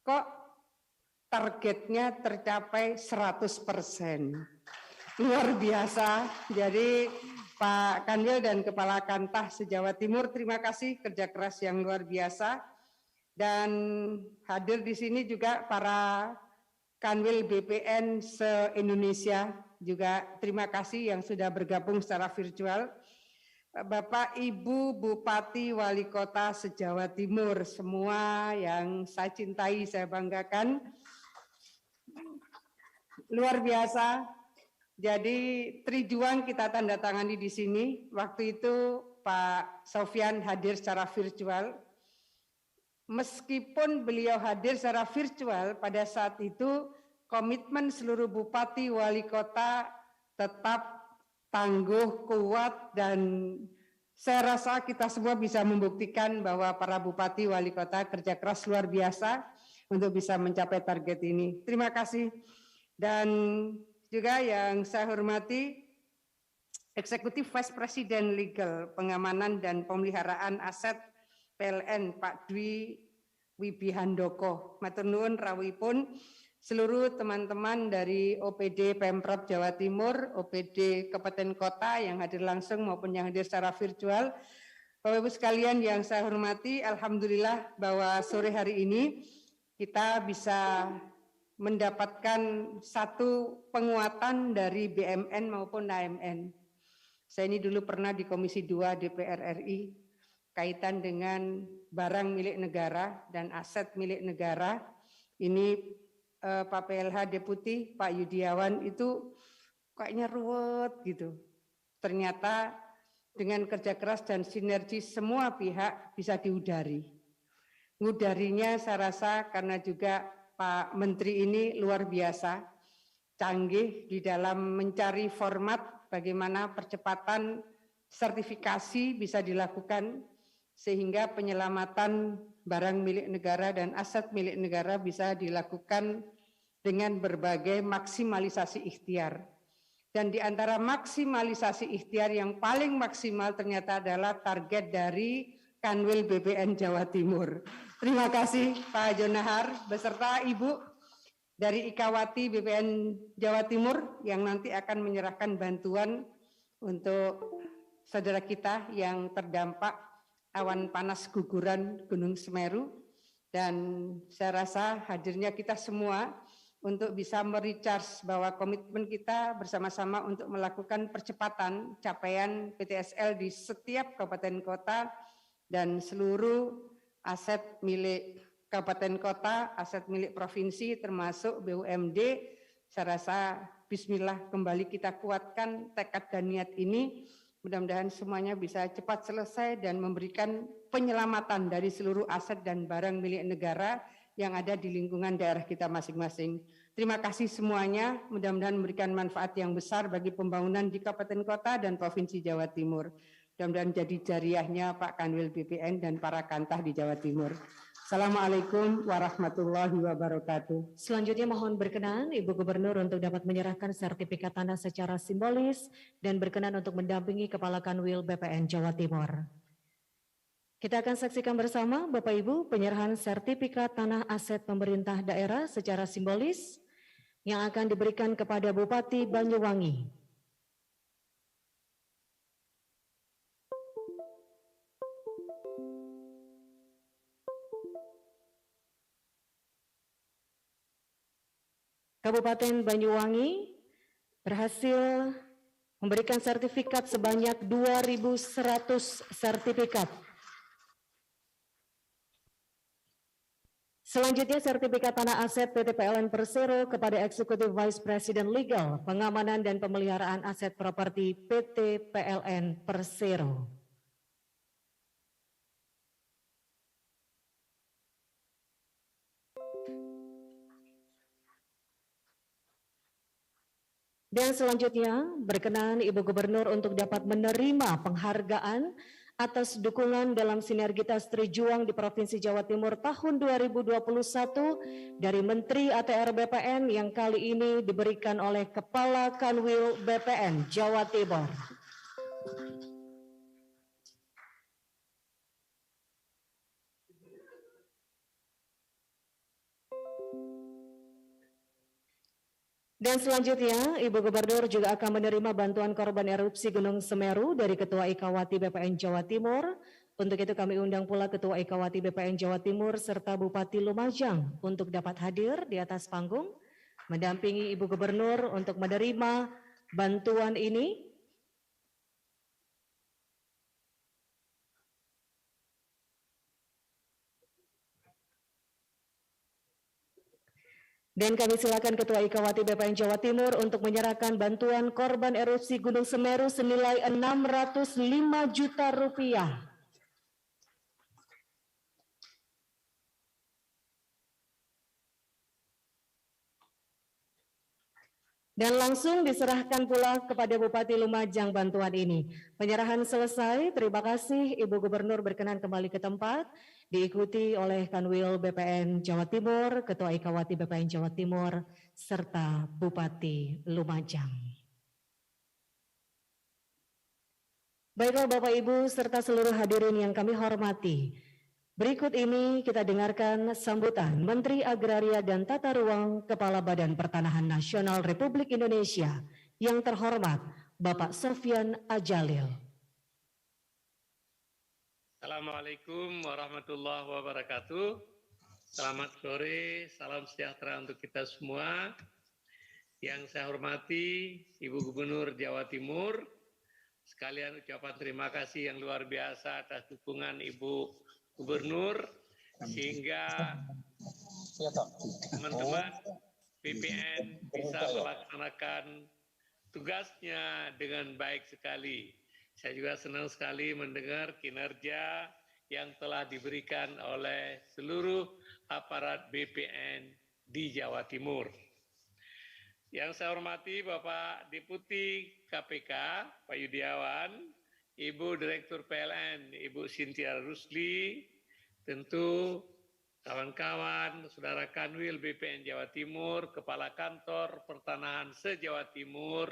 S8: kok targetnya tercapai 100%. Luar biasa. Jadi Pak Kanwil dan Kepala Kantah se-Jawa Timur, terima kasih kerja keras yang luar biasa. Dan hadir di sini juga para Kanwil BPN se-Indonesia, juga terima kasih yang sudah bergabung secara virtual. Bapak, Ibu, Bupati, Wali Kota se-Jawa Timur, semua yang saya cintai, saya banggakan. Luar biasa. Jadi Trijuang kita tanda tangani di sini. Waktu itu Pak Sofyan hadir secara virtual. Meskipun beliau hadir secara virtual, pada saat itu komitmen seluruh bupati wali kota tetap tangguh, kuat, dan saya rasa kita semua bisa membuktikan bahwa para bupati wali kota kerja keras luar biasa untuk bisa mencapai target ini. Terima kasih. Dan juga yang saya hormati Eksekutif Vice President Legal, Pengamanan dan Pemeliharaan Aset PLN Pak Dwi Wibihandoko. Matur nuwun rawuhipun seluruh teman-teman dari OPD Pemprov Jawa Timur, OPD Kabupaten Kota yang hadir langsung maupun yang hadir secara virtual. Bapak Ibu sekalian yang saya hormati, alhamdulillah bahwa sore hari ini kita bisa mendapatkan satu penguatan dari BMN maupun AMN. Saya ini dulu pernah di Komisi 2 DPR RI kaitan dengan barang milik negara dan aset milik negara. Ini Pak PLH Deputi, Pak Yudiawan itu kayaknya ruwet gitu. Ternyata dengan kerja keras dan sinergi semua pihak bisa diudari. Ngudarinya saya rasa karena juga Pak Menteri ini luar biasa, canggih di dalam mencari format bagaimana percepatan sertifikasi bisa dilakukan sehingga penyelamatan barang milik negara dan aset milik negara bisa dilakukan dengan berbagai maksimalisasi ikhtiar. Dan di antara maksimalisasi ikhtiar yang paling maksimal ternyata adalah target dari Kanwil BPN Jawa Timur. Terima kasih Pak Jonahar beserta Ibu dari Ikawati BPN Jawa Timur yang nanti akan menyerahkan bantuan untuk saudara kita yang terdampak awan panas guguran Gunung Semeru. Dan saya rasa hadirnya kita semua untuk bisa merecharge bahwa komitmen kita bersama-sama untuk melakukan percepatan capaian PTSL di setiap kabupaten kota dan seluruh aset milik kabupaten kota, aset milik provinsi termasuk BUMD. Saya rasa bismillah kembali kita kuatkan tekad dan niat ini. Mudah-mudahan semuanya bisa cepat selesai dan memberikan penyelamatan dari seluruh aset dan barang milik negara yang ada di lingkungan daerah kita masing-masing. Terima kasih semuanya, mudah-mudahan memberikan manfaat yang besar bagi pembangunan di Kabupaten Kota dan Provinsi Jawa Timur. Mudah-mudahan jadi jariahnya Pak Kanwil BPN dan para kantah di Jawa Timur. Assalamualaikum warahmatullahi wabarakatuh.
S2: Selanjutnya mohon berkenan Ibu Gubernur untuk dapat menyerahkan sertifikat tanah secara simbolis dan berkenan untuk mendampingi Kepala Kanwil BPN Jawa Timur. Kita akan saksikan bersama Bapak Ibu penyerahan sertifikat tanah aset pemerintah daerah secara simbolis yang akan diberikan kepada Bupati Banyuwangi. Kabupaten Banyuwangi berhasil memberikan sertifikat sebanyak 2.100 sertifikat. Selanjutnya, sertifikat tanah aset PT PLN Persero kepada Eksekutif Vice President Legal, Pengamanan dan Pemeliharaan Aset Properti PT PLN Persero. Dan selanjutnya, berkenan Ibu Gubernur untuk dapat menerima penghargaan atas dukungan dalam sinergitas Trijuang di Provinsi Jawa Timur tahun 2021 dari Menteri ATR BPN yang kali ini diberikan oleh Kepala Kanwil BPN Jawa Timur. Dan selanjutnya, Ibu Gubernur juga akan menerima bantuan korban erupsi Gunung Semeru dari Ketua IKAWATI BPN Jawa Timur. Untuk itu kami undang pula Ketua IKAWATI BPN Jawa Timur serta Bupati Lumajang untuk dapat hadir di atas panggung, mendampingi Ibu Gubernur untuk menerima bantuan ini. Dan kami silakan Ketua IKAWATI BPN Jawa Timur untuk menyerahkan bantuan korban erupsi Gunung Semeru senilai 605 juta rupiah. Dan langsung diserahkan pula kepada Bupati Lumajang bantuan ini. Penyerahan selesai, terima kasih Ibu Gubernur berkenan kembali ke tempat, diikuti oleh Kanwil BPN Jawa Timur, Ketua IKAWATI BPN Jawa Timur, serta Bupati Lumajang. Baiklah Bapak Ibu serta seluruh hadirin yang kami hormati. Berikut ini kita dengarkan sambutan Menteri Agraria dan Tata Ruang Kepala Badan Pertanahan Nasional Republik Indonesia yang terhormat Bapak Sofyan Adjalil.
S9: Assalamualaikum warahmatullahi wabarakatuh. Selamat sore, salam sejahtera untuk kita semua. Yang saya hormati Ibu Gubernur Jawa Timur, sekalian ucapan terima kasih yang luar biasa atas dukungan Ibu Gubernur sehingga teman-teman BPN bisa melaksanakan tugasnya dengan baik sekali. Saya juga senang sekali mendengar kinerja yang telah diberikan oleh seluruh aparat BPN di Jawa Timur. Yang saya hormati Bapak Deputi KPK, Pak Yudiawan, Ibu Direktur PLN, Ibu Cynthia Rusli, tentu kawan-kawan, saudara Kanwil BPN Jawa Timur, Kepala Kantor Pertanahan se-Jawa Timur,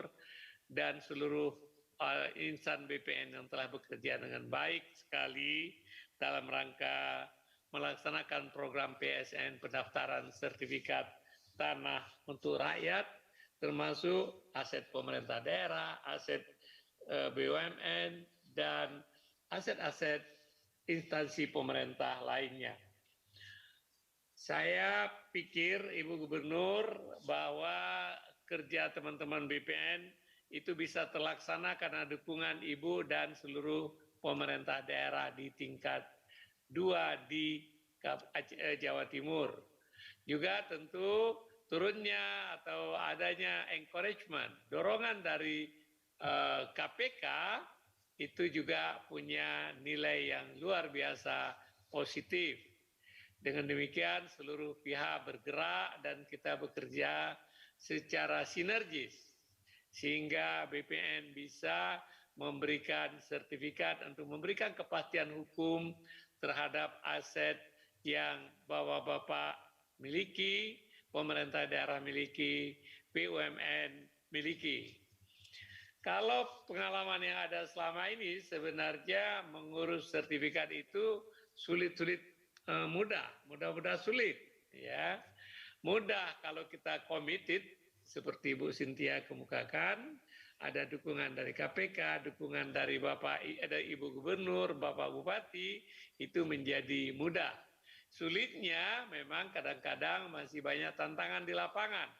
S9: dan seluruh insan BPN yang telah bekerja dengan baik sekali dalam rangka melaksanakan program PSN pendaftaran sertifikat tanah untuk rakyat, termasuk aset pemerintah daerah, aset BUMN, dan aset-aset instansi pemerintah lainnya. Saya pikir Ibu Gubernur bahwa kerja teman-teman BPN itu bisa terlaksana karena dukungan Ibu dan seluruh pemerintah daerah di tingkat 2 di Jawa Timur. Juga tentu turunnya atau adanya encouragement, dorongan dari KPK itu juga punya nilai yang luar biasa positif. Dengan demikian seluruh pihak bergerak dan kita bekerja secara sinergis sehingga BPN bisa memberikan sertifikat untuk memberikan kepastian hukum terhadap aset yang Bapak-Bapak miliki, pemerintah daerah miliki, BUMN miliki. Kalau pengalaman yang ada selama ini sebenarnya mengurus sertifikat itu sulit-sulit mudah sulit, ya. Mudah kalau kita committed seperti Bu Cynthia kemukakan, ada dukungan dari KPK, dukungan dari ada Ibu Gubernur, Bapak Bupati, itu menjadi mudah. Sulitnya memang kadang-kadang masih banyak tantangan di lapangan.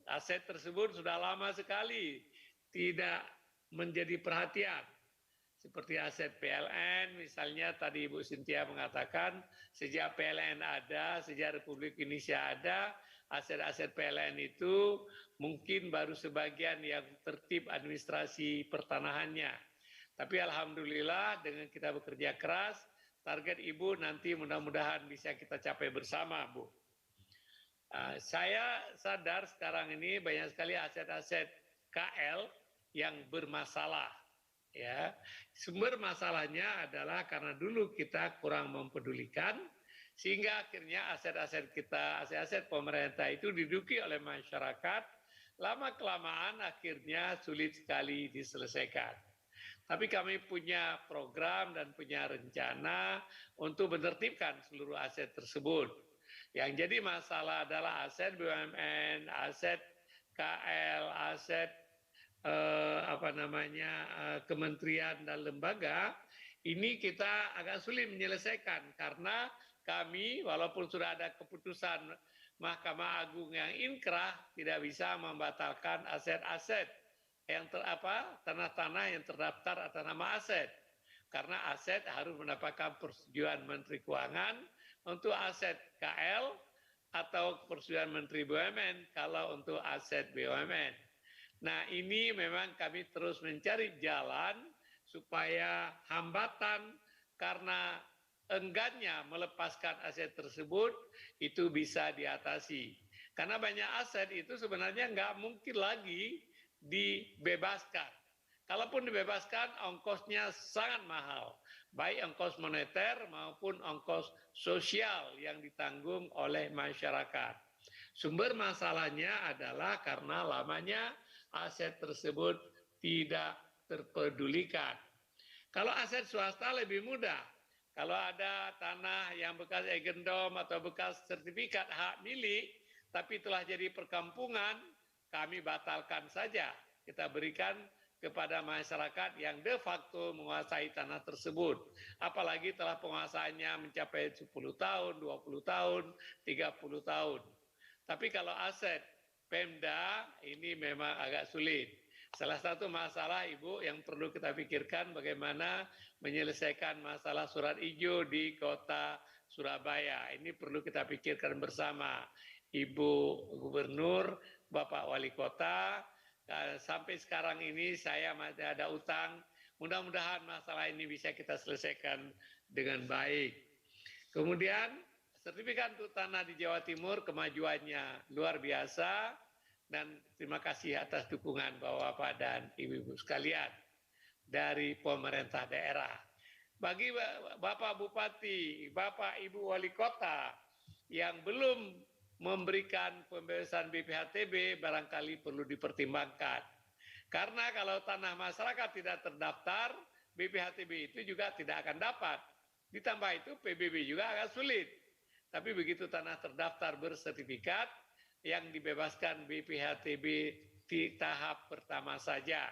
S9: Aset tersebut sudah lama sekali tidak menjadi perhatian. seperti aset PLN, misalnya tadi Ibu Cynthia mengatakan sejak PLN ada, sejak Republik Indonesia ada, aset-aset PLN itu mungkin baru sebagian yang tertib administrasi pertanahannya. Tapi alhamdulillah dengan kita bekerja keras, target Ibu nanti mudah-mudahan bisa kita capai bersama, Bu. Saya sadar sekarang ini banyak sekali aset-aset KL yang bermasalah. Ya, sumber masalahnya adalah karena dulu kita kurang mempedulikan, sehingga akhirnya aset-aset kita, aset-aset pemerintah itu diduduki oleh masyarakat, lama-kelamaan akhirnya sulit sekali diselesaikan. Tapi kami punya program dan punya rencana untuk menertibkan seluruh aset tersebut. Yang jadi masalah adalah aset BUMN, aset KL, aset kementerian dan lembaga, ini kita agak sulit menyelesaikan karena kami walaupun sudah ada keputusan Mahkamah Agung yang inkrah tidak bisa membatalkan aset-aset yang tanah-tanah yang terdaftar atas nama aset, karena aset harus mendapatkan persetujuan Menteri Keuangan untuk aset KL atau persetujuan Menteri BUMN kalau untuk aset BUMN. Nah, ini memang kami terus mencari jalan supaya hambatan karena enggannya melepaskan aset tersebut itu bisa diatasi. Karena banyak aset itu sebenarnya nggak mungkin lagi dibebaskan. Kalaupun dibebaskan, ongkosnya sangat mahal, baik ongkos moneter maupun ongkos sosial yang ditanggung oleh masyarakat. Sumber masalahnya adalah karena lamanya aset tersebut tidak terpedulikan. Kalau aset swasta lebih mudah. Kalau ada tanah yang bekas egendom atau bekas sertifikat hak milik, tapi telah jadi perkampungan, kami batalkan saja. Kita berikan kepada masyarakat yang de facto menguasai tanah tersebut. Apalagi telah penguasaannya mencapai 10 tahun, 20 tahun, 30 tahun. Tapi kalau aset Pemda ini memang agak sulit. Salah satu masalah Ibu yang perlu kita pikirkan bagaimana menyelesaikan masalah surat hijau di kota Surabaya. Ini perlu kita pikirkan bersama Ibu Gubernur, Bapak Wali Kota. Sampai sekarang ini saya masih ada utang. Mudah-mudahan masalah ini bisa kita selesaikan dengan baik. Kemudian sertifikat untuk tanah di Jawa Timur kemajuannya luar biasa, dan terima kasih atas dukungan Bapak-Bapak dan Ibu-Ibu sekalian dari pemerintah daerah. Bagi Bapak Bupati, Bapak Ibu Wali Kota yang belum memberikan pembebasan BPHTB barangkali perlu dipertimbangkan. Karena kalau tanah masyarakat tidak terdaftar, BPHTB itu juga tidak akan dapat. Ditambah itu PBB juga agak sulit. Tapi begitu tanah terdaftar bersertifikat, yang dibebaskan BPHTB di tahap pertama saja.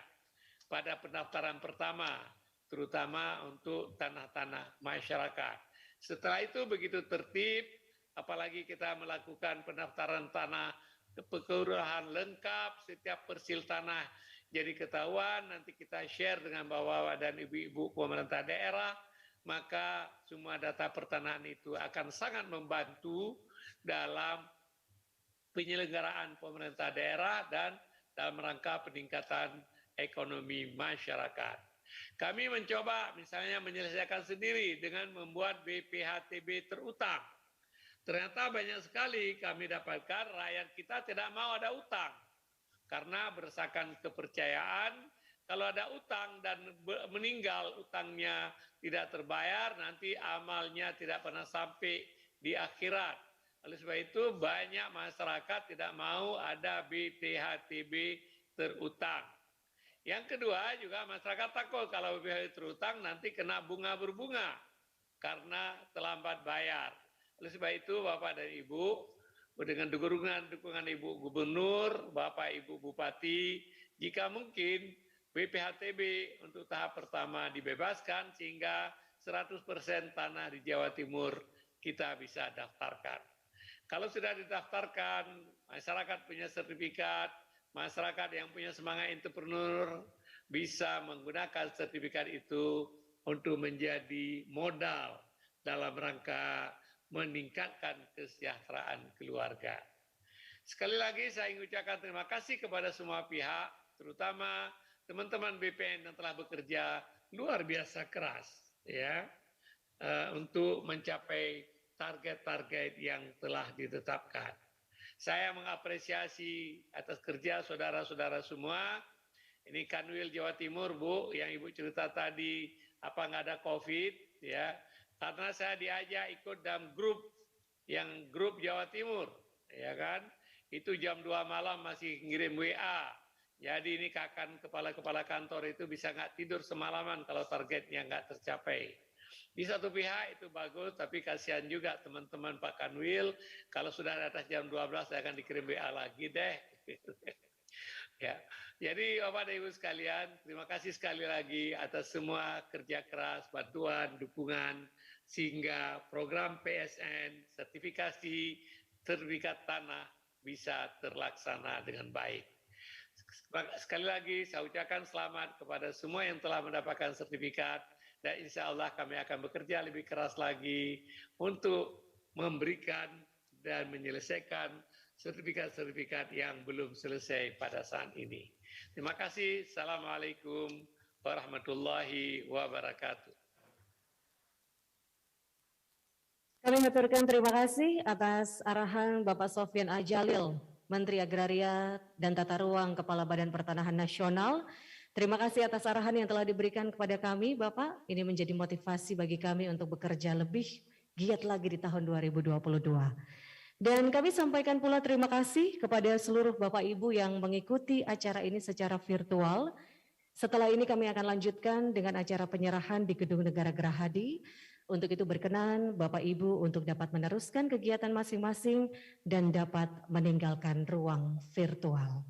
S9: Pada pendaftaran pertama, terutama untuk tanah-tanah masyarakat. Setelah itu begitu tertib, apalagi kita melakukan pendaftaran tanah kelurahan lengkap, setiap persil tanah jadi ketahuan, nanti kita share dengan bapak-bapak dan ibu-ibu pemerintah daerah, maka semua data pertanahan itu akan sangat membantu dalam penyelenggaraan pemerintah daerah dan dalam rangka peningkatan ekonomi masyarakat. Kami mencoba misalnya menyelesaikan sendiri dengan membuat BPHTB terutang. Ternyata banyak sekali kami dapatkan rakyat kita tidak mau ada utang. Karena berdasarkan kepercayaan, kalau ada utang dan meninggal utangnya tidak terbayar, nanti amalnya tidak pernah sampai di akhirat. Oleh sebab itu banyak masyarakat tidak mau ada BPHTB terutang. Yang kedua juga masyarakat takut kalau BPHTB terutang nanti kena bunga berbunga karena terlambat bayar. Oleh sebab itu Bapak dan Ibu, dengan dukungan Ibu Gubernur, Bapak Ibu Bupati, jika mungkin BPHTB untuk tahap pertama dibebaskan sehingga 100% tanah di Jawa Timur kita bisa daftarkan. Kalau sudah didaftarkan, masyarakat punya sertifikat, masyarakat yang punya semangat entrepreneur, bisa menggunakan sertifikat itu untuk menjadi modal dalam rangka meningkatkan kesejahteraan keluarga. Sekali lagi saya ingin ucapkan terima kasih kepada semua pihak, terutama teman-teman BPN yang telah bekerja luar biasa keras ya untuk mencapai target-target yang telah ditetapkan. Saya mengapresiasi atas kerja saudara-saudara semua. Ini Kanwil Jawa Timur, Bu, yang Ibu cerita tadi, apa nggak ada COVID, ya. Karena saya diajak ikut dalam grup Jawa Timur, ya kan. Itu jam 2 malam masih ngirim WA. Jadi ini kepala-kepala kantor itu bisa nggak tidur semalaman kalau targetnya nggak tercapai. Di satu pihak itu bagus, tapi kasihan juga teman-teman Pak Kanwil, kalau sudah di atas jam 12 saya akan dikirim WA lagi deh. Ya, jadi Bapak dan Ibu sekalian, terima kasih sekali lagi atas semua kerja keras, bantuan, dukungan, sehingga program PSN, sertifikat tanah bisa terlaksana dengan baik. Sekali lagi saya ucapkan selamat kepada semua yang telah mendapatkan sertifikat, dan insya Allah kami akan bekerja lebih keras lagi untuk memberikan dan menyelesaikan sertifikat-sertifikat yang belum selesai pada saat ini. Terima kasih. Assalamualaikum warahmatullahi wabarakatuh.
S2: Kami haturkan terima kasih atas arahan Bapak Sofyan Ajalil, Menteri Agraria dan Tata Ruang Kepala Badan Pertanahan Nasional. Terima kasih atas arahan yang telah diberikan kepada kami, Bapak. Ini menjadi motivasi bagi kami untuk bekerja lebih giat lagi di tahun 2022. Dan kami sampaikan pula terima kasih kepada seluruh Bapak Ibu yang mengikuti acara ini secara virtual. Setelah ini kami akan lanjutkan dengan acara penyerahan di Gedung Negara Gerahadi. Untuk itu berkenan Bapak Ibu untuk dapat meneruskan kegiatan masing-masing dan dapat meninggalkan ruang virtual.